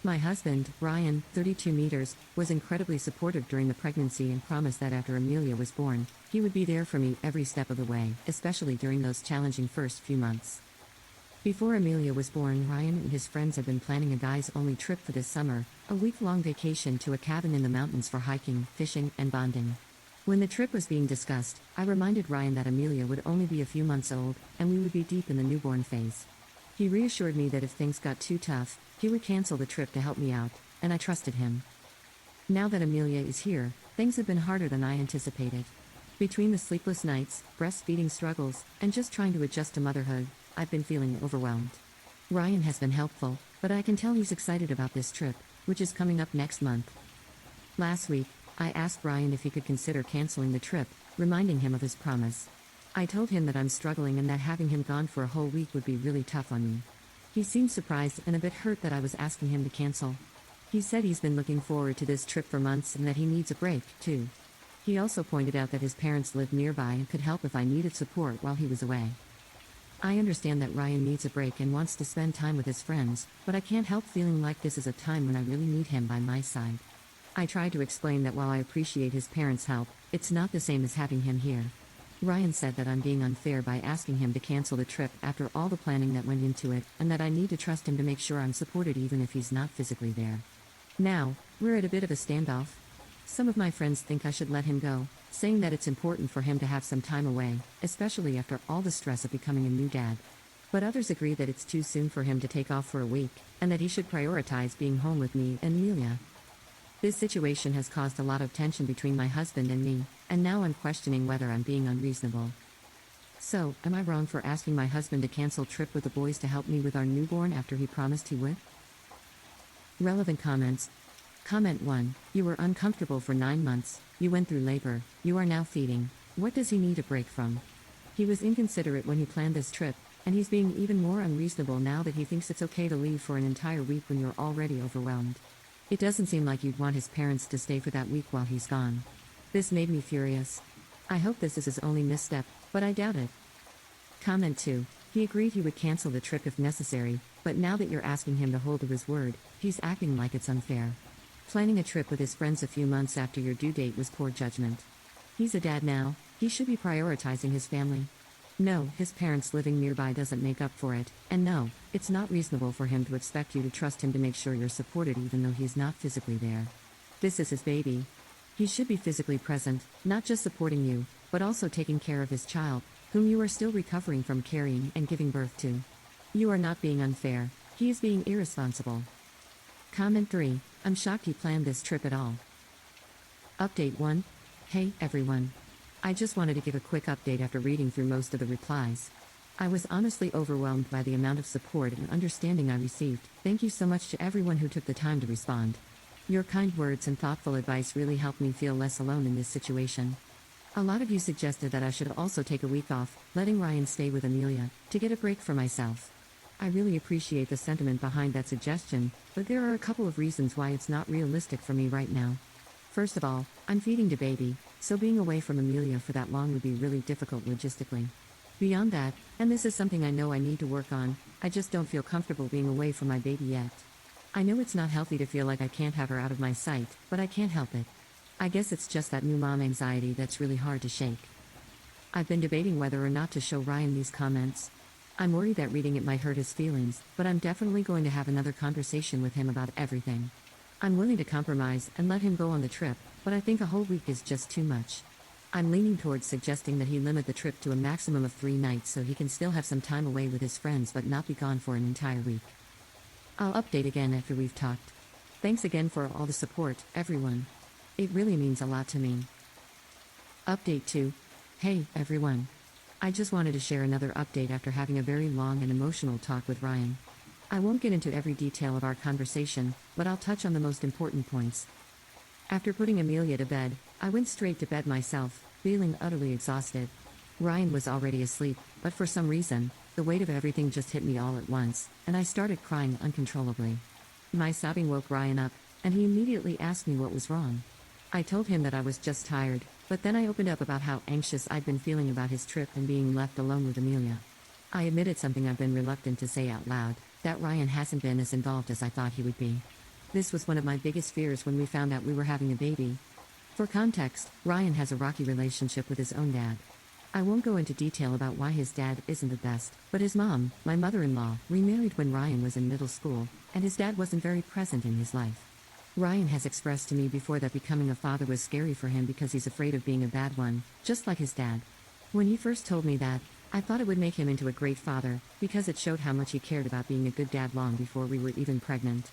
My husband, Ryan, 32 meters, was incredibly supportive during the pregnancy and promised that after Amelia was born, he would be there for me every step of the way, especially during those challenging first few months. Before Amelia was born, Ryan and his friends had been planning a guys-only trip for this summer, a week-long vacation to a cabin in the mountains for hiking, fishing, and bonding. When the trip was being discussed, I reminded Ryan that Amelia would only be a few months old, and we would be deep in the newborn phase. He reassured me that if things got too tough, he would cancel the trip to help me out, and I trusted him. Now that Amelia is here, things have been harder than I anticipated. Between the sleepless nights, breastfeeding struggles, and just trying to adjust to motherhood, I've been feeling overwhelmed. Ryan has been helpful, but I can tell he's excited about this trip, which is coming up next month. Last week, I asked Ryan if he could consider canceling the trip, reminding him of his promise. I told him that I'm struggling and that having him gone for a whole week would be really tough on me. He seemed surprised and a bit hurt that I was asking him to cancel. He said he's been looking forward to this trip for months and that he needs a break, too. He also pointed out that his parents lived nearby and could help if I needed support while he was away. I understand that Ryan needs a break and wants to spend time with his friends, but I can't help feeling like this is a time when I really need him by my side. I tried to explain that while I appreciate his parents' help, it's not the same as having him here. Ryan said that I'm being unfair by asking him to cancel the trip after all the planning that went into it, and that I need to trust him to make sure I'm supported even if he's not physically there. Now, we're at a bit of a standoff. Some of my friends think I should let him go, saying that it's important for him to have some time away, especially after all the stress of becoming a new dad. But others agree that it's too soon for him to take off for a week, and that he should prioritize being home with me and Amelia. This situation has caused a lot of tension between my husband and me, and now I'm questioning whether I'm being unreasonable. So, am I wrong for asking my husband to cancel trip with the boys to help me with our newborn after he promised he would? Relevant comments. Comment 1. You were uncomfortable for 9 months, you went through labor, you are now feeding. What does he need a break from? He was inconsiderate when he planned this trip, and he's being even more unreasonable now that he thinks it's okay to leave for an entire week when you're already overwhelmed. It doesn't seem like you'd want his parents to stay for that week while he's gone. This made me furious. I hope this is his only misstep, but I doubt it. Comment 2. He agreed he would cancel the trip if necessary, but now that you're asking him to hold to his word, he's acting like it's unfair. Planning a trip with his friends a few months after your due date was poor judgment. He's a dad now, he should be prioritizing his family. No, his parents living nearby doesn't make up for it, and no, it's not reasonable for him to expect you to trust him to make sure you're supported even though he's not physically there. This is his baby. He should be physically present, not just supporting you, but also taking care of his child, whom you are still recovering from carrying and giving birth to. You are not being unfair, he is being irresponsible. Comment 3. I'm shocked he planned this trip at all. Update 1. Hey, everyone. I just wanted to give a quick update after reading through most of the replies. I was honestly overwhelmed by the amount of support and understanding I received. Thank you so much to everyone who took the time to respond. Your kind words and thoughtful advice really helped me feel less alone in this situation. A lot of you suggested that I should also take a week off, letting Ryan stay with Amelia, to get a break for myself. I really appreciate the sentiment behind that suggestion, but there are a couple of reasons why it's not realistic for me right now. First of all, I'm feeding the baby, so being away from Amelia for that long would be really difficult logistically. Beyond that, and this is something I know I need to work on, I just don't feel comfortable being away from my baby yet. I know it's not healthy to feel like I can't have her out of my sight, but I can't help it. I guess it's just that new mom anxiety that's really hard to shake. I've been debating whether or not to show Ryan these comments. I'm worried that reading it might hurt his feelings, but I'm definitely going to have another conversation with him about everything. I'm willing to compromise and let him go on the trip, but I think a whole week is just too much. I'm leaning towards suggesting that he limit the trip to a maximum of 3 nights so he can still have some time away with his friends but not be gone for an entire week. I'll update again after we've talked. Thanks again for all the support, everyone. It really means a lot to me. Update 2. Hey, everyone. I just wanted to share another update after having a very long and emotional talk with Ryan. I won't get into every detail of our conversation, but I'll touch on the most important points. After putting Amelia to bed, I went straight to bed myself, feeling utterly exhausted. Ryan was already asleep, but for some reason, the weight of everything just hit me all at once, and I started crying uncontrollably. My sobbing woke Ryan up, and he immediately asked me what was wrong. I told him that I was just tired, but then I opened up about how anxious I'd been feeling about his trip and being left alone with Amelia. I admitted something I've been reluctant to say out loud, that Ryan hasn't been as involved as I thought he would be. This was one of my biggest fears when we found out we were having a baby. For context, Ryan has a rocky relationship with his own dad. I won't go into detail about why his dad isn't the best, but his mom, my mother-in-law, remarried when Ryan was in middle school, and his dad wasn't very present in his life. Ryan has expressed to me before that becoming a father was scary for him because he's afraid of being a bad one, just like his dad. When he first told me that, I thought it would make him into a great father, because it showed how much he cared about being a good dad long before we were even pregnant.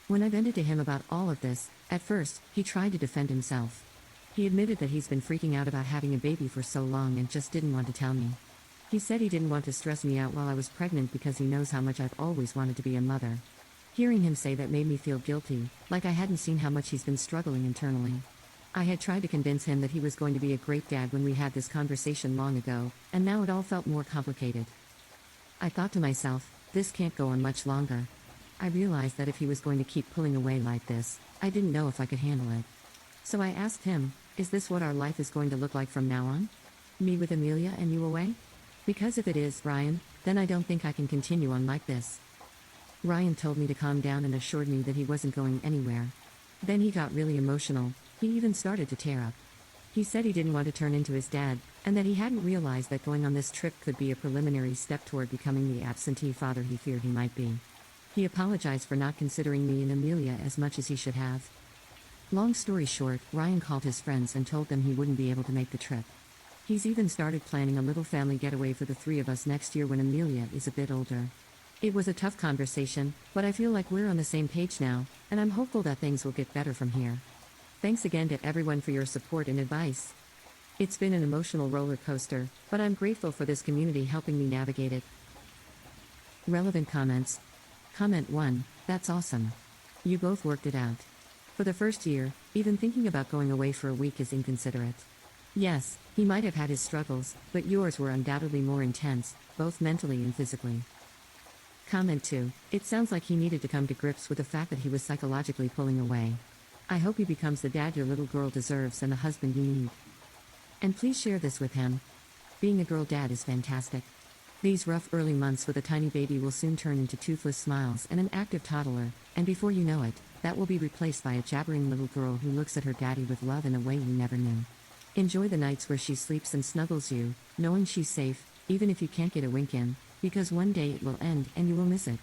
When I vented to him about all of this, at first, he tried to defend himself. He admitted that he's been freaking out about having a baby for so long and just didn't want to tell me. He said he didn't want to stress me out while I was pregnant because he knows how much I've always wanted to be a mother. Hearing him say that made me feel guilty, like I hadn't seen how much he's been struggling internally. I had tried to convince him that he was going to be a great dad when we had this conversation long ago, and now it all felt more complicated. I thought to myself, this can't go on much longer. I realized that if he was going to keep pulling away like this, I didn't know if I could handle it. So I asked him, is this what our life is going to look like from now on? Me with Amelia and you away? Because if it is, Ryan, then I don't think I can continue on like this. Ryan told me to calm down and assured me that he wasn't going anywhere. Then he got really emotional, he even started to tear up. He said he didn't want to turn into his dad, and that he hadn't realized that going on this trip could be a preliminary step toward becoming the absentee father he feared he might be. He apologized for not considering me and Amelia as much as he should have. Long story short, Ryan called his friends and told them he wouldn't be able to make the trip. He's even started planning a little family getaway for the three of us next year when Amelia is a bit older. It was a tough conversation, but I feel like we're on the same page now, and I'm hopeful that things will get better from here. Thanks again to everyone for your support and advice. It's been an emotional roller coaster, but I'm grateful for this community helping me navigate it. Relevant comments. Comment 1, that's awesome. You both worked it out. For the first year, even thinking about going away for a week is inconsiderate. Yes, he might have had his struggles, but yours were undoubtedly more intense, both mentally and physically. Comment 2, it sounds like he needed to come to grips with the fact that he was psychologically pulling away. I hope he becomes the dad your little girl deserves and the husband you need. And please share this with him. Being a girl dad is fantastic. These rough early months with a tiny baby will soon turn into toothless smiles and an active toddler, and before you know it, that will be replaced by a jabbering little girl who looks at her daddy with love in a way you never knew. Enjoy the nights where she sleeps and snuggles you, knowing she's safe, even if you can't get a wink in, because one day it will end and you will miss it.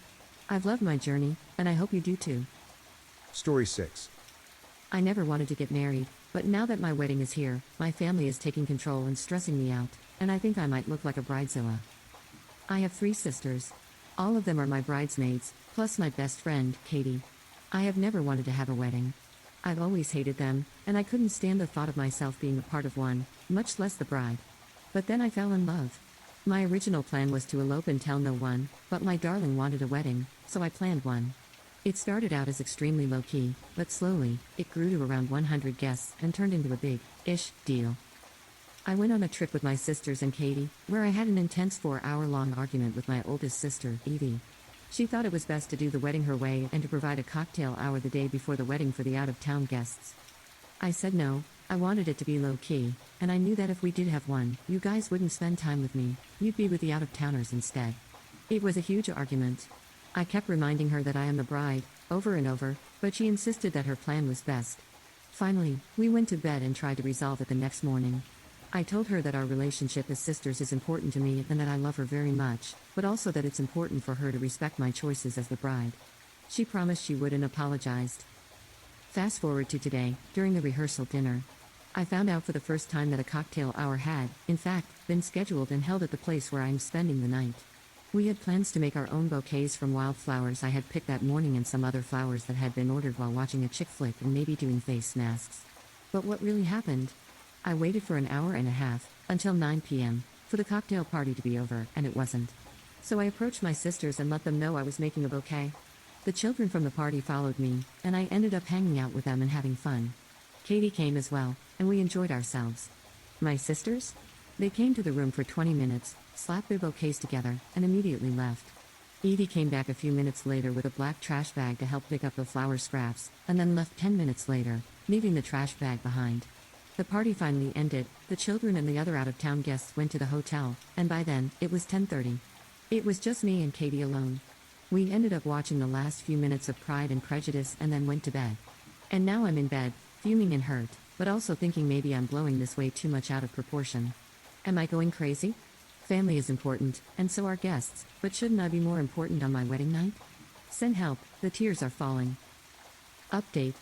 I've loved my journey, and I hope you do too. Story 6. I never wanted to get married, but now that my wedding is here, my family is taking control and stressing me out, and I think I might look like a bridezilla. I have 3 sisters. All of them are my bridesmaids, plus my best friend, Katie. I have never wanted to have a wedding. I've always hated them, and I couldn't stand the thought of myself being a part of one, much less the bride. But then I fell in love. My original plan was to elope and tell no one, but my darling wanted a wedding, so I planned one. It started out as extremely low-key, but slowly, it grew to around 100 guests and turned into a big-ish deal. I went on a trip with my sisters and Katie, where I had an intense 4-hour-long argument with my oldest sister, Evie. She thought it was best to do the wedding her way and to provide a cocktail hour the day before the wedding for the out-of-town guests. I said no, I wanted it to be low-key, and I knew that if we did have one, you guys wouldn't spend time with me, you'd be with the out-of-towners instead. It was a huge argument. I kept reminding her that I am the bride, over and over, but she insisted that her plan was best. Finally, we went to bed and tried to resolve it the next morning. I told her that our relationship as sisters is important to me and that I love her very much, but also that it's important for her to respect my choices as the bride. She promised she would and apologized. Fast forward to today, during the rehearsal dinner. I found out for the first time that a cocktail hour had, in fact, been scheduled and held at the place where I am spending the night. We had plans to make our own bouquets from wildflowers I had picked that morning and some other flowers that had been ordered while watching a chick flick and maybe doing face masks. But what really happened? I waited for an hour and a half, until 9 p.m., for the cocktail party to be over, and it wasn't. So I approached my sisters and let them know I was making a bouquet. The children from the party followed me, and I ended up hanging out with them and having fun. Katie came as well, and we enjoyed ourselves. My sisters? They came to the room for 20 minutes, slapped their bouquets together, and immediately left. Evie came back a few minutes later with a black trash bag to help pick up the flower scraps, and then left 10 minutes later, leaving the trash bag behind. The party finally ended, the children and the other out-of-town guests went to the hotel, and by then, it was 10:30. It was just me and Katie alone. We ended up watching the last few minutes of Pride and Prejudice and then went to bed. And now I'm in bed, fuming and hurt, but also thinking maybe I'm blowing this way too much out of proportion. Am I going crazy? Family is important, and so are guests, but shouldn't I be more important on my wedding night? Send help, the tears are falling. Update.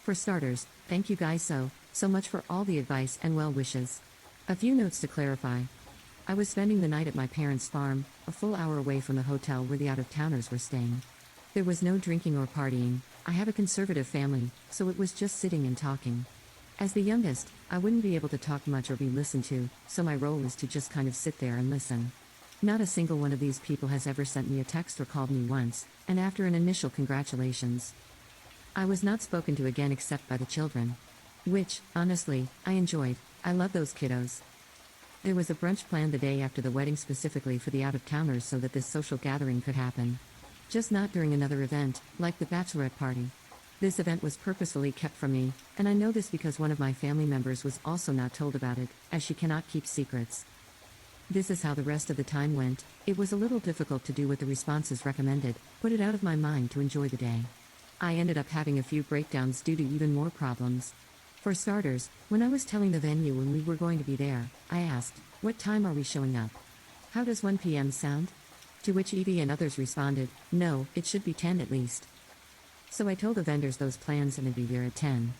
For starters, thank you guys so much for all the advice and well wishes. A few notes to clarify. I was spending the night at my parents' farm, a full hour away from the hotel where the out-of-towners were staying. There was no drinking or partying. I have a conservative family, so it was just sitting and talking. As the youngest, I wouldn't be able to talk much or be listened to, so my role was to just kind of sit there and listen. Not a single one of these people has ever sent me a text or called me once, and after an initial congratulations, I was not spoken to again except by the children. Which, honestly, I enjoyed. I love those kiddos. There was a brunch planned the day after the wedding specifically for the out-of-towners so that this social gathering could happen. Just not during another event, like the bachelorette party. This event was purposefully kept from me, and I know this because one of my family members was also not told about it, as she cannot keep secrets. This is how the rest of the time went. It was a little difficult to do what the responses recommended, put it out of my mind to enjoy the day. I ended up having a few breakdowns due to even more problems. For starters, when I was telling the venue when we were going to be there, I asked, "What time are we showing up? How does 1 p.m. sound?" To which Evie and others responded, "No, it should be 10 at least." So I told the vendors those plans and I'd be there at 10.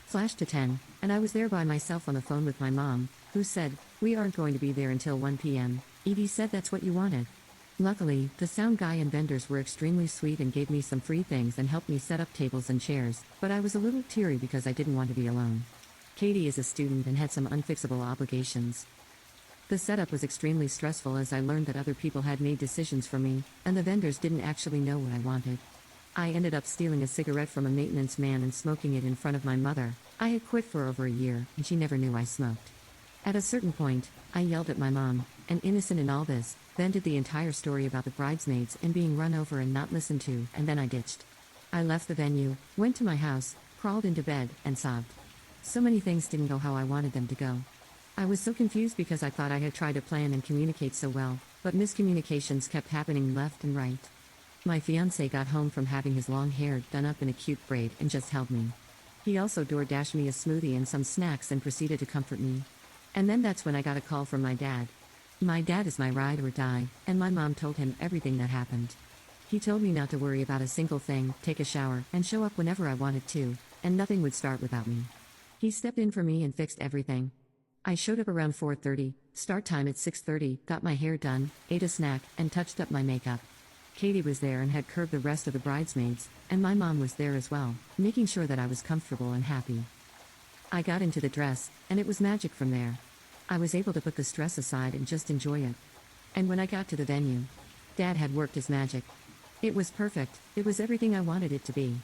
Flash to 10, and I was there by myself on the phone with my mom, who said, "We aren't going to be there until 1 p.m. Evie said that's what you wanted." Luckily, the sound guy and vendors were extremely sweet and gave me some free things and helped me set up tables and chairs, but I was a little teary because I didn't want to be alone. Katie is a student and had some unfixable obligations. The setup was extremely stressful as I learned that other people had made decisions for me, and the vendors didn't actually know what I wanted. I ended up stealing a cigarette from a maintenance man and smoking it in front of my mother. I had quit for over a year, and she never knew I smoked. At a certain point, I yelled at my mom, and innocent in all this, vented the entire story about the bridesmaids and being run over and not listened to, and then I ditched. I left the venue, went to my house, crawled into bed, and sobbed. So many things didn't go how I wanted them to go. I was so confused because I thought I had tried to plan and communicate so well, but miscommunications kept happening left and right. My fiancé got home from having his long hair done up in a cute braid and just held me. He also DoorDashed me a smoothie and some snacks and proceeded to comfort me. And then that's when I got a call from my dad. My dad is my ride or die, and my mom told him everything that happened. He told me not to worry about a single thing, take a shower, and show up whenever I wanted to, and nothing would start without me. He stepped in for me and fixed everything. I showed up around 4:30, start time at 6:30, got my hair done, ate a snack, and touched up my makeup. Katie was there and had curbed the rest of the bridesmaids, and my mom was there as well, making sure that I was comfortable and happy. I got into the dress, and it was magic from there. I was able to put the stress aside and just enjoy it. And when I got to the venue, Dad had worked his magic. It was perfect, it was everything I wanted it to be.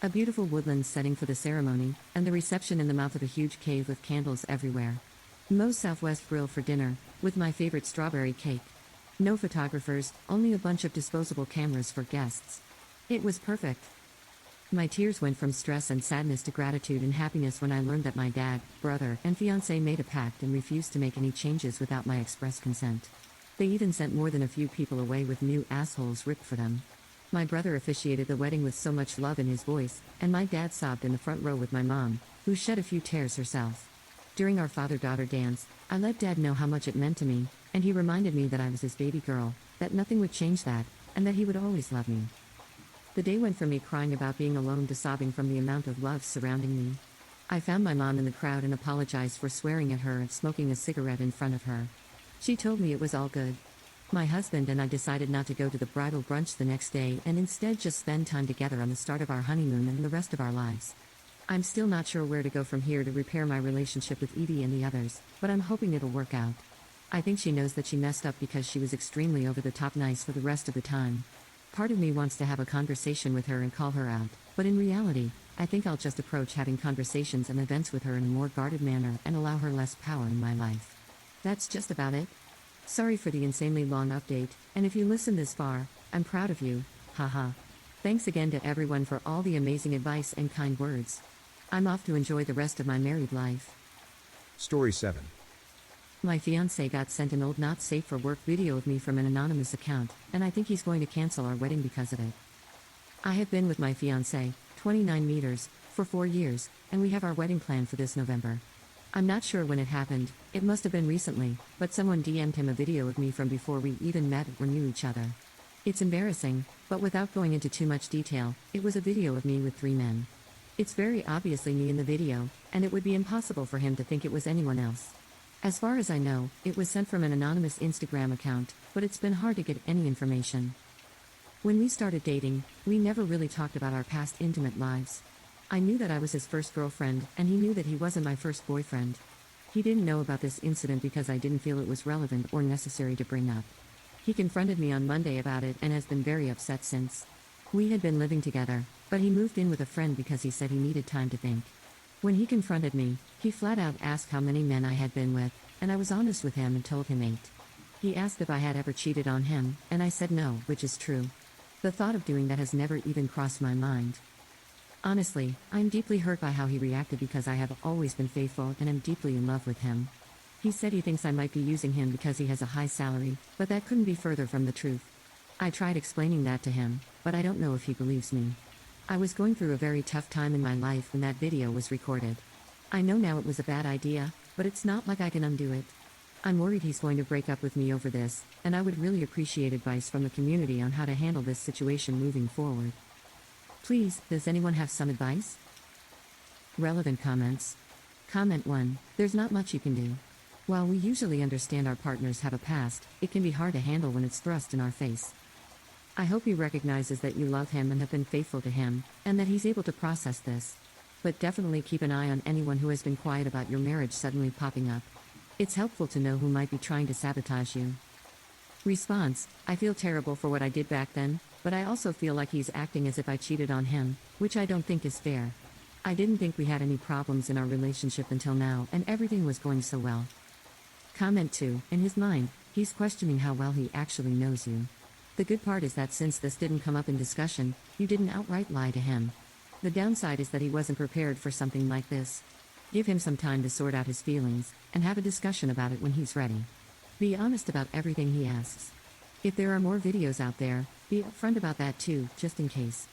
A beautiful woodland setting for the ceremony, and the reception in the mouth of a huge cave with candles everywhere. Moe's Southwest Grill for dinner, with my favorite strawberry cake. No photographers, only a bunch of disposable cameras for guests. It was perfect. My tears went from stress and sadness to gratitude and happiness when I learned that my dad, brother, and fiancé made a pact and refused to make any changes without my express consent. They even sent more than a few people away with new assholes ripped for them. My brother officiated the wedding with so much love in his voice, and my dad sobbed in the front row with my mom, who shed a few tears herself. During our father-daughter dance, I let Dad know how much it meant to me, and he reminded me that I was his baby girl, that nothing would change that, and that he would always love me. The day went from me crying about being alone to sobbing from the amount of love surrounding me. I found my mom in the crowd and apologized for swearing at her and smoking a cigarette in front of her. She told me it was all good. My husband and I decided not to go to the bridal brunch the next day and instead just spend time together on the start of our honeymoon and the rest of our lives. I'm still not sure where to go from here to repair my relationship with Edie and the others, but I'm hoping it'll work out. I think she knows that she messed up because she was extremely over the top nice for the rest of the time. Part of me wants to have a conversation with her and call her out, but in reality, I think I'll just approach having conversations and events with her in a more guarded manner and allow her less power in my life. That's just about it. Sorry for the insanely long update, and if you listened this far, I'm proud of you, haha. Thanks again to everyone for all the amazing advice and kind words. I'm off to enjoy the rest of my married life. Story 7. My fiancé got sent an old not safe for work video of me from an anonymous account, and I think he's going to cancel our wedding because of it. I have been with my fiancé, 29 meters, for 4 years, and we have our wedding planned for this November. I'm not sure when it happened, it must have been recently, but someone DM'd him a video of me from before we even met or knew each other. It's embarrassing, but without going into too much detail, it was a video of me with 3 men. It's very obviously me in the video, and it would be impossible for him to think it was anyone else. As far as I know, it was sent from an anonymous Instagram account, but it's been hard to get any information. When we started dating, we never really talked about our past intimate lives. I knew that I was his first girlfriend, and he knew that he wasn't my first boyfriend. He didn't know about this incident because I didn't feel it was relevant or necessary to bring up. He confronted me on Monday about it and has been very upset since. We had been living together, but he moved in with a friend because he said he needed time to think. When he confronted me, he flat out asked how many men I had been with, and I was honest with him and told him 8. He asked if I had ever cheated on him, and I said no, which is true. The thought of doing that has never even crossed my mind. Honestly, I'm deeply hurt by how he reacted because I have always been faithful and am deeply in love with him. He said he thinks I might be using him because he has a high salary, but that couldn't be further from the truth. I tried explaining that to him, but I don't know if he believes me. I was going through a very tough time in my life when that video was recorded. I know now it was a bad idea, but it's not like I can undo it. I'm worried he's going to break up with me over this, and I would really appreciate advice from the community on how to handle this situation moving forward. Please, does anyone have some advice? Relevant comments. Comment 1. There's not much you can do. While we usually understand our partners have a past, it can be hard to handle when it's thrust in our face. I hope he recognizes that you love him and have been faithful to him, and that he's able to process this. But definitely keep an eye on anyone who has been quiet about your marriage suddenly popping up. It's helpful to know who might be trying to sabotage you. Response: I feel terrible for what I did back then, but I also feel like he's acting as if I cheated on him, which I don't think is fair. I didn't think we had any problems in our relationship until now, and everything was going so well. Comment 2. In his mind, he's questioning how well he actually knows you. The good part is that since this didn't come up in discussion, you didn't outright lie to him. The downside is that he wasn't prepared for something like this. Give him some time to sort out his feelings, and have a discussion about it when he's ready. Be honest about everything he asks. If there are more videos out there, be upfront about that too, just in case.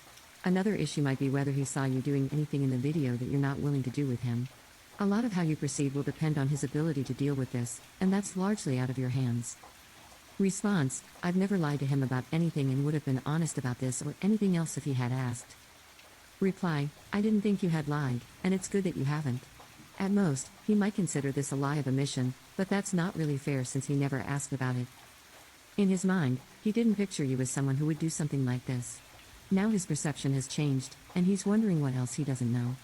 Another issue might be whether he saw you doing anything in the video that you're not willing to do with him. A lot of how you proceed will depend on his ability to deal with this, and that's largely out of your hands. Response: I've never lied to him about anything and would have been honest about this or anything else if he had asked. Reply: I didn't think you had lied, and it's good that you haven't. At most, he might consider this a lie of omission, but that's not really fair since he never asked about it. In his mind, he didn't picture you as someone who would do something like this. Now his perception has changed, and he's wondering what else he doesn't know.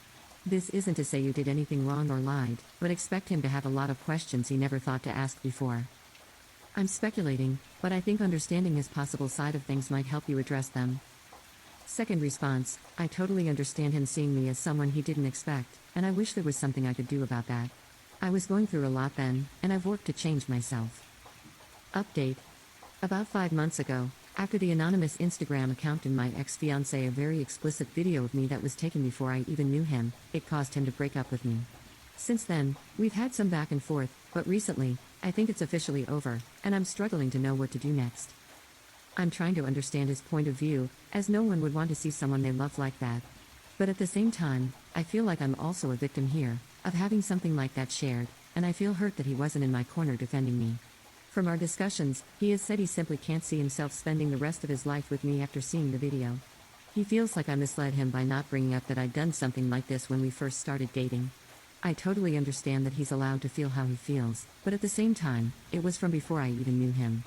This isn't to say you did anything wrong or lied, but expect him to have a lot of questions he never thought to ask before. I'm speculating, but I think understanding his possible side of things might help you address them. Second response: I totally understand him seeing me as someone he didn't expect, and I wish there was something I could do about that. I was going through a lot then, and I've worked to change myself. Update. About 5 months ago, after the anonymous Instagram account in my ex-fiancé a very explicit video of me that was taken before I even knew him, it caused him to break up with me. Since then, we've had some back and forth, but recently, I think it's officially over, and I'm struggling to know what to do next. I'm trying to understand his point of view, as no one would want to see someone they love like that. But at the same time, I feel like I'm also a victim here, of having something like that shared, and I feel hurt that he wasn't in my corner defending me. From our discussions, he has said he simply can't see himself spending the rest of his life with me after seeing the video. He feels like I misled him by not bringing up that I'd done something like this when we first started dating. I totally understand that he's allowed to feel how he feels, but at the same time, it was from before I even knew him.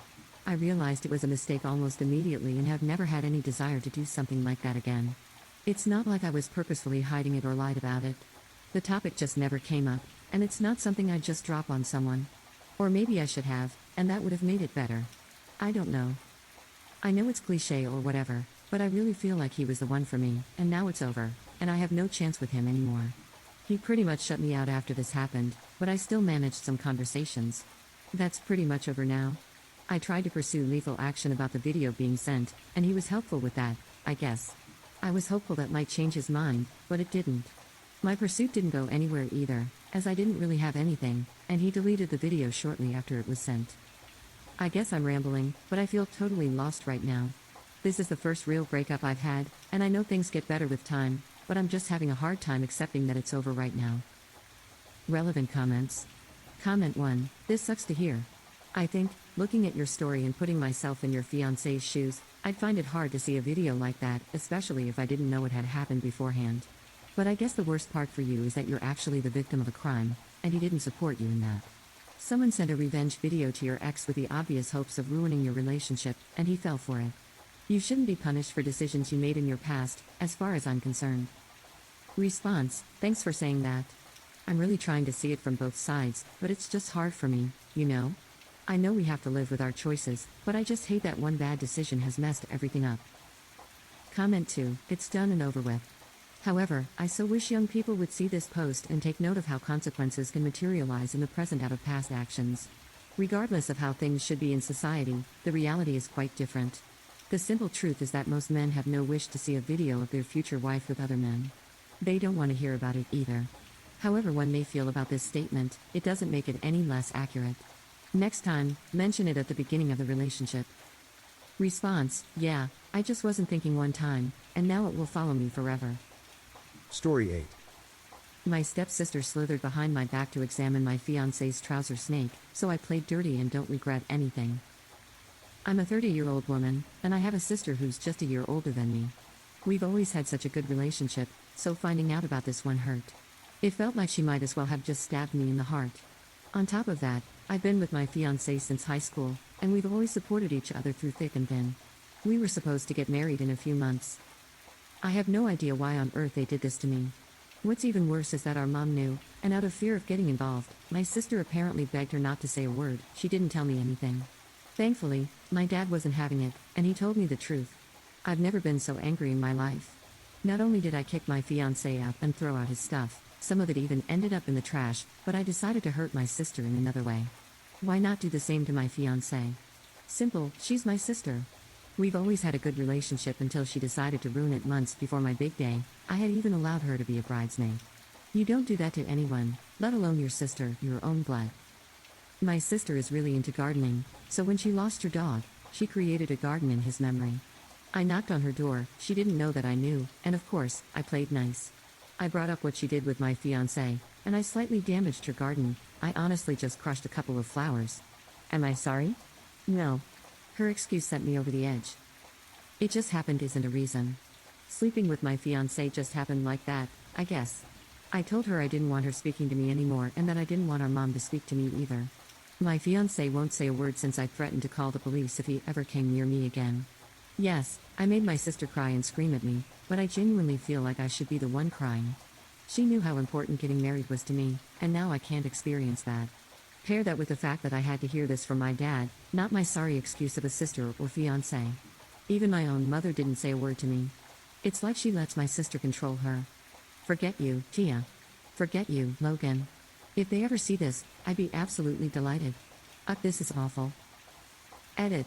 I realized it was a mistake almost immediately and have never had any desire to do something like that again. It's not like I was purposefully hiding it or lied about it. The topic just never came up, and it's not something I'd just drop on someone. Or maybe I should have, and that would have made it better. I don't know. I know it's cliche or whatever, but I really feel like he was the one for me, and now it's over, and I have no chance with him anymore. He pretty much shut me out after this happened, but I still managed some conversations. That's pretty much over now. I tried to pursue legal action about the video being sent, and he was helpful with that, I guess. I was hopeful that might change his mind, but it didn't. My pursuit didn't go anywhere either, as I didn't really have anything, and he deleted the video shortly after it was sent. I guess I'm rambling, but I feel totally lost right now. This is the first real breakup I've had, and I know things get better with time, but I'm just having a hard time accepting that it's over right now. Relevant comments. Comment 1. This sucks to hear. I think, looking at your story and putting myself in your fiancé's shoes, I'd find it hard to see a video like that, especially if I didn't know it had happened beforehand. But I guess the worst part for you is that you're actually the victim of a crime, and he didn't support you in that. Someone sent a revenge video to your ex with the obvious hopes of ruining your relationship, and he fell for it. You shouldn't be punished for decisions you made in your past, as far as I'm concerned. Response: thanks for saying that. I'm really trying to see it from both sides, but it's just hard for me, you know? I know we have to live with our choices, but I just hate that one bad decision has messed everything up. Comment 2. It's done and over with. However, I so wish young people would see this post and take note of how consequences can materialize in the present out of past actions. Regardless of how things should be in society, the reality is quite different. The simple truth is that most men have no wish to see a video of their future wife with other men. They don't want to hear about it either. However one may feel about this statement, it doesn't make it any less accurate. Next time, mention it at the beginning of the relationship. Response: yeah, I just wasn't thinking one time, and now it will follow me forever. Story 8. My stepsister slithered behind my back to examine my fiancé's trouser snake, so I played dirty and don't regret anything. I'm a 30-year-old woman, and I have a sister who's just a year older than me. We've always had such a good relationship, so finding out about this one hurt. It felt like she might as well have just stabbed me in the heart. On top of that, I've been with my fiancé since high school, and we've always supported each other through thick and thin. We were supposed to get married in a few months. I have no idea why on earth they did this to me. What's even worse is that our mom knew, and out of fear of getting involved, my sister apparently begged her not to say a word. She didn't tell me anything. Thankfully, my dad wasn't having it, and he told me the truth. I've never been so angry in my life. Not only did I kick my fiancé out and throw out his stuff, some of it even ended up in the trash, but I decided to hurt my sister in another way. Why not do the same to my fiancé? Simple, she's my sister. We've always had a good relationship until she decided to ruin it months before my big day. I had even allowed her to be a bridesmaid. You don't do that to anyone, let alone your sister, your own blood. My sister is really into gardening, so when she lost her dog, she created a garden in his memory. I knocked on her door, she didn't know that I knew, and of course, I played nice. I brought up what she did with my fiancé, and I slightly damaged her garden. I honestly just crushed a couple of flowers. Am I sorry? No. Her excuse sent me over the edge. It just happened isn't a reason. Sleeping with my fiancé just happened like that, I guess. I told her I didn't want her speaking to me anymore and that I didn't want our mom to speak to me either. My fiancé won't say a word since I threatened to call the police if he ever came near me again. Yes, I made my sister cry and scream at me, but I genuinely feel like I should be the one crying. She knew how important getting married was to me, and now I can't experience that. Pair that with the fact that I had to hear this from my dad, not my sorry excuse of a sister or fiancé. Even my own mother didn't say a word to me. It's like she lets my sister control her. Forget you, Tia. Forget you, Logan. If they ever see this, I'd be absolutely delighted. This is awful. Edit.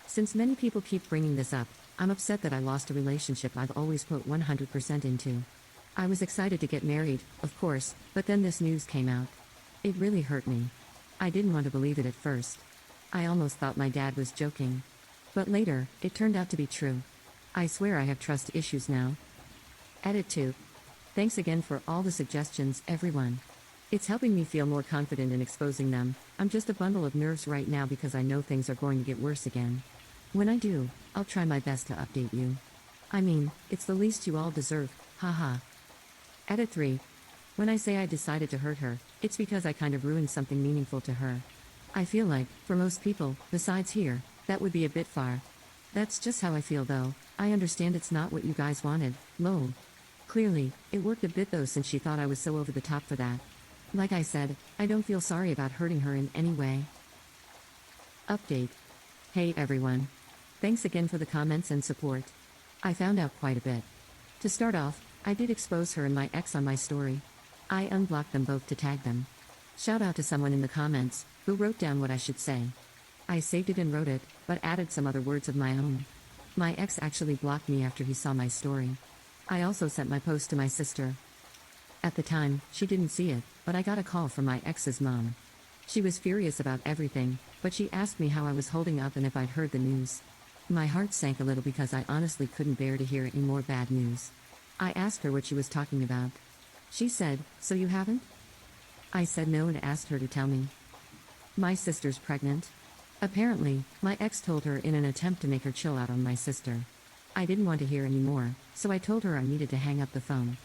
Since many people keep bringing this up, I'm upset that I lost a relationship I've always put 100% into. I was excited to get married, of course, but then this news came out. It really hurt me. I didn't want to believe it at first. I almost thought my dad was joking. But later, it turned out to be true. I swear I have trust issues now. Edit 2. Thanks again for all the suggestions, everyone. It's helping me feel more confident in exposing them. I'm just a bundle of nerves right now because I know things are going to get worse again. When I do, I'll try my best to update you. I mean, it's the least you all deserve, haha. Edit 3. When I say I decided to hurt her, it's because I kind of ruined something meaningful to her. I feel like, for most people, besides here, that would be a bit far. That's just how I feel though. I understand it's not what you guys wanted, lol. Clearly, it worked a bit though since she thought I was so over the top for that. Like I said, I don't feel sorry about hurting her in any way. Update. Hey everyone. Thanks again for the comments and support. I found out quite a bit. To start off, I did expose her and my ex on my story. I unblocked them both to tag them. Shout out to someone in the comments, who wrote down what I should say. I saved it and wrote it, but added some other words of my own. My ex actually blocked me after he saw my story. I also sent my post to my sister. At the time, she didn't see it, but I got a call from my ex's mom. She was furious about everything, but she asked me how I was holding up and if I'd heard the news. My heart sank a little because I honestly couldn't bear to hear any more bad news. I asked her what she was talking about. She said, "So you haven't?" I said no and asked her to tell me. My sister's pregnant. Apparently, my ex told her in an attempt to make her chill out on my sister. I didn't want to hear any more, so I told her I needed to hang up the phone.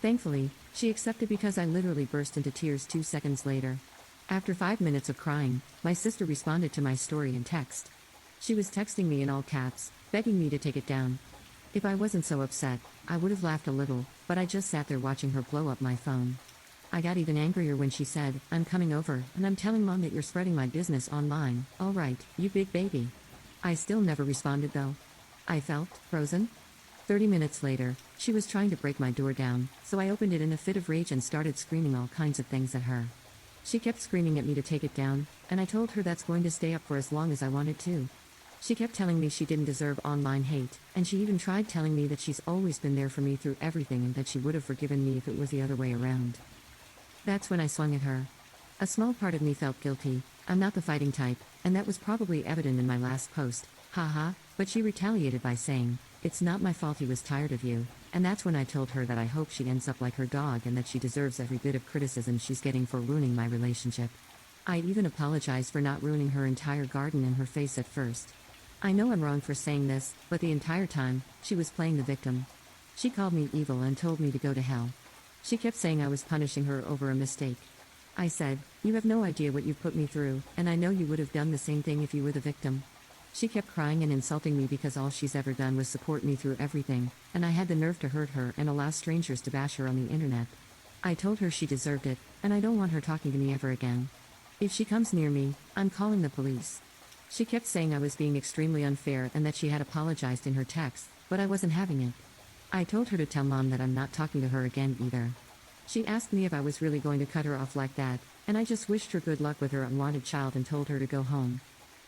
Thankfully, she accepted because I literally burst into tears 2 seconds later. After 5 minutes of crying, my sister responded to my story in text. She was texting me in all caps, begging me to take it down. If I wasn't so upset, I would have laughed a little, but I just sat there watching her blow up my phone. I got even angrier when she said, "I'm coming over, and I'm telling mom that you're spreading my business online." Alright, you big baby. I still never responded though. I felt frozen. 30 minutes later, she was trying to break my door down, so I opened it in a fit of rage and started screaming all kinds of things at her. She kept screaming at me to take it down, and I told her that's going to stay up for as long as I wanted to. She kept telling me she didn't deserve online hate, and she even tried telling me that she's always been there for me through everything and that she would have forgiven me if it was the other way around. That's when I swung at her. A small part of me felt guilty. I'm not the fighting type, and that was probably evident in my last post, haha, but she retaliated by saying, "It's not my fault he was tired of you," and that's when I told her that I hope she ends up like her dog and that she deserves every bit of criticism she's getting for ruining my relationship. I even apologized for not ruining her entire garden in her face at first. I know I'm wrong for saying this, but the entire time, she was playing the victim. She called me evil and told me to go to hell. She kept saying I was punishing her over a mistake. I said, "You have no idea what you've put me through, and I know you would have done the same thing if you were the victim." She kept crying and insulting me because all she's ever done was support me through everything, and I had the nerve to hurt her and allow strangers to bash her on the internet. I told her she deserved it, and I don't want her talking to me ever again. If she comes near me, I'm calling the police. She kept saying I was being extremely unfair and that she had apologized in her text, but I wasn't having it. I told her to tell Mom that I'm not talking to her again either. She asked me if I was really going to cut her off like that, and I just wished her good luck with her unwanted child and told her to go home.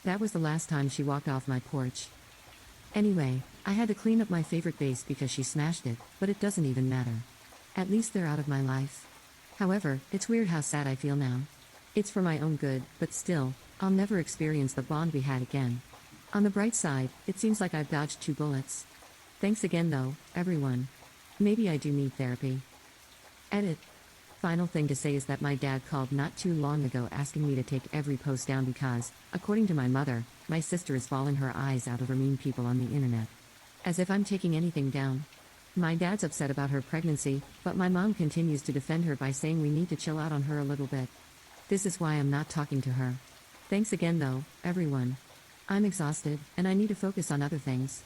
That was the last time she walked off my porch. Anyway, I had to clean up my favorite vase because she smashed it, but it doesn't even matter. At least they're out of my life. However, it's weird how sad I feel now. It's for my own good, but still, I'll never experience the bond we had again. On the bright side, it seems like I've dodged 2 bullets. Thanks again though, everyone. Maybe I do need therapy. Edit. Final thing to say is that my dad called not too long ago asking me to take every post down because, according to my mother, my sister is bawling her eyes out over mean people on the internet. As if I'm taking anything down. My dad's upset about her pregnancy, but my mom continues to defend her by saying we need to chill out on her a little bit. This is why I'm not talking to her. Thanks again though, everyone. I'm exhausted, and I need to focus on other things.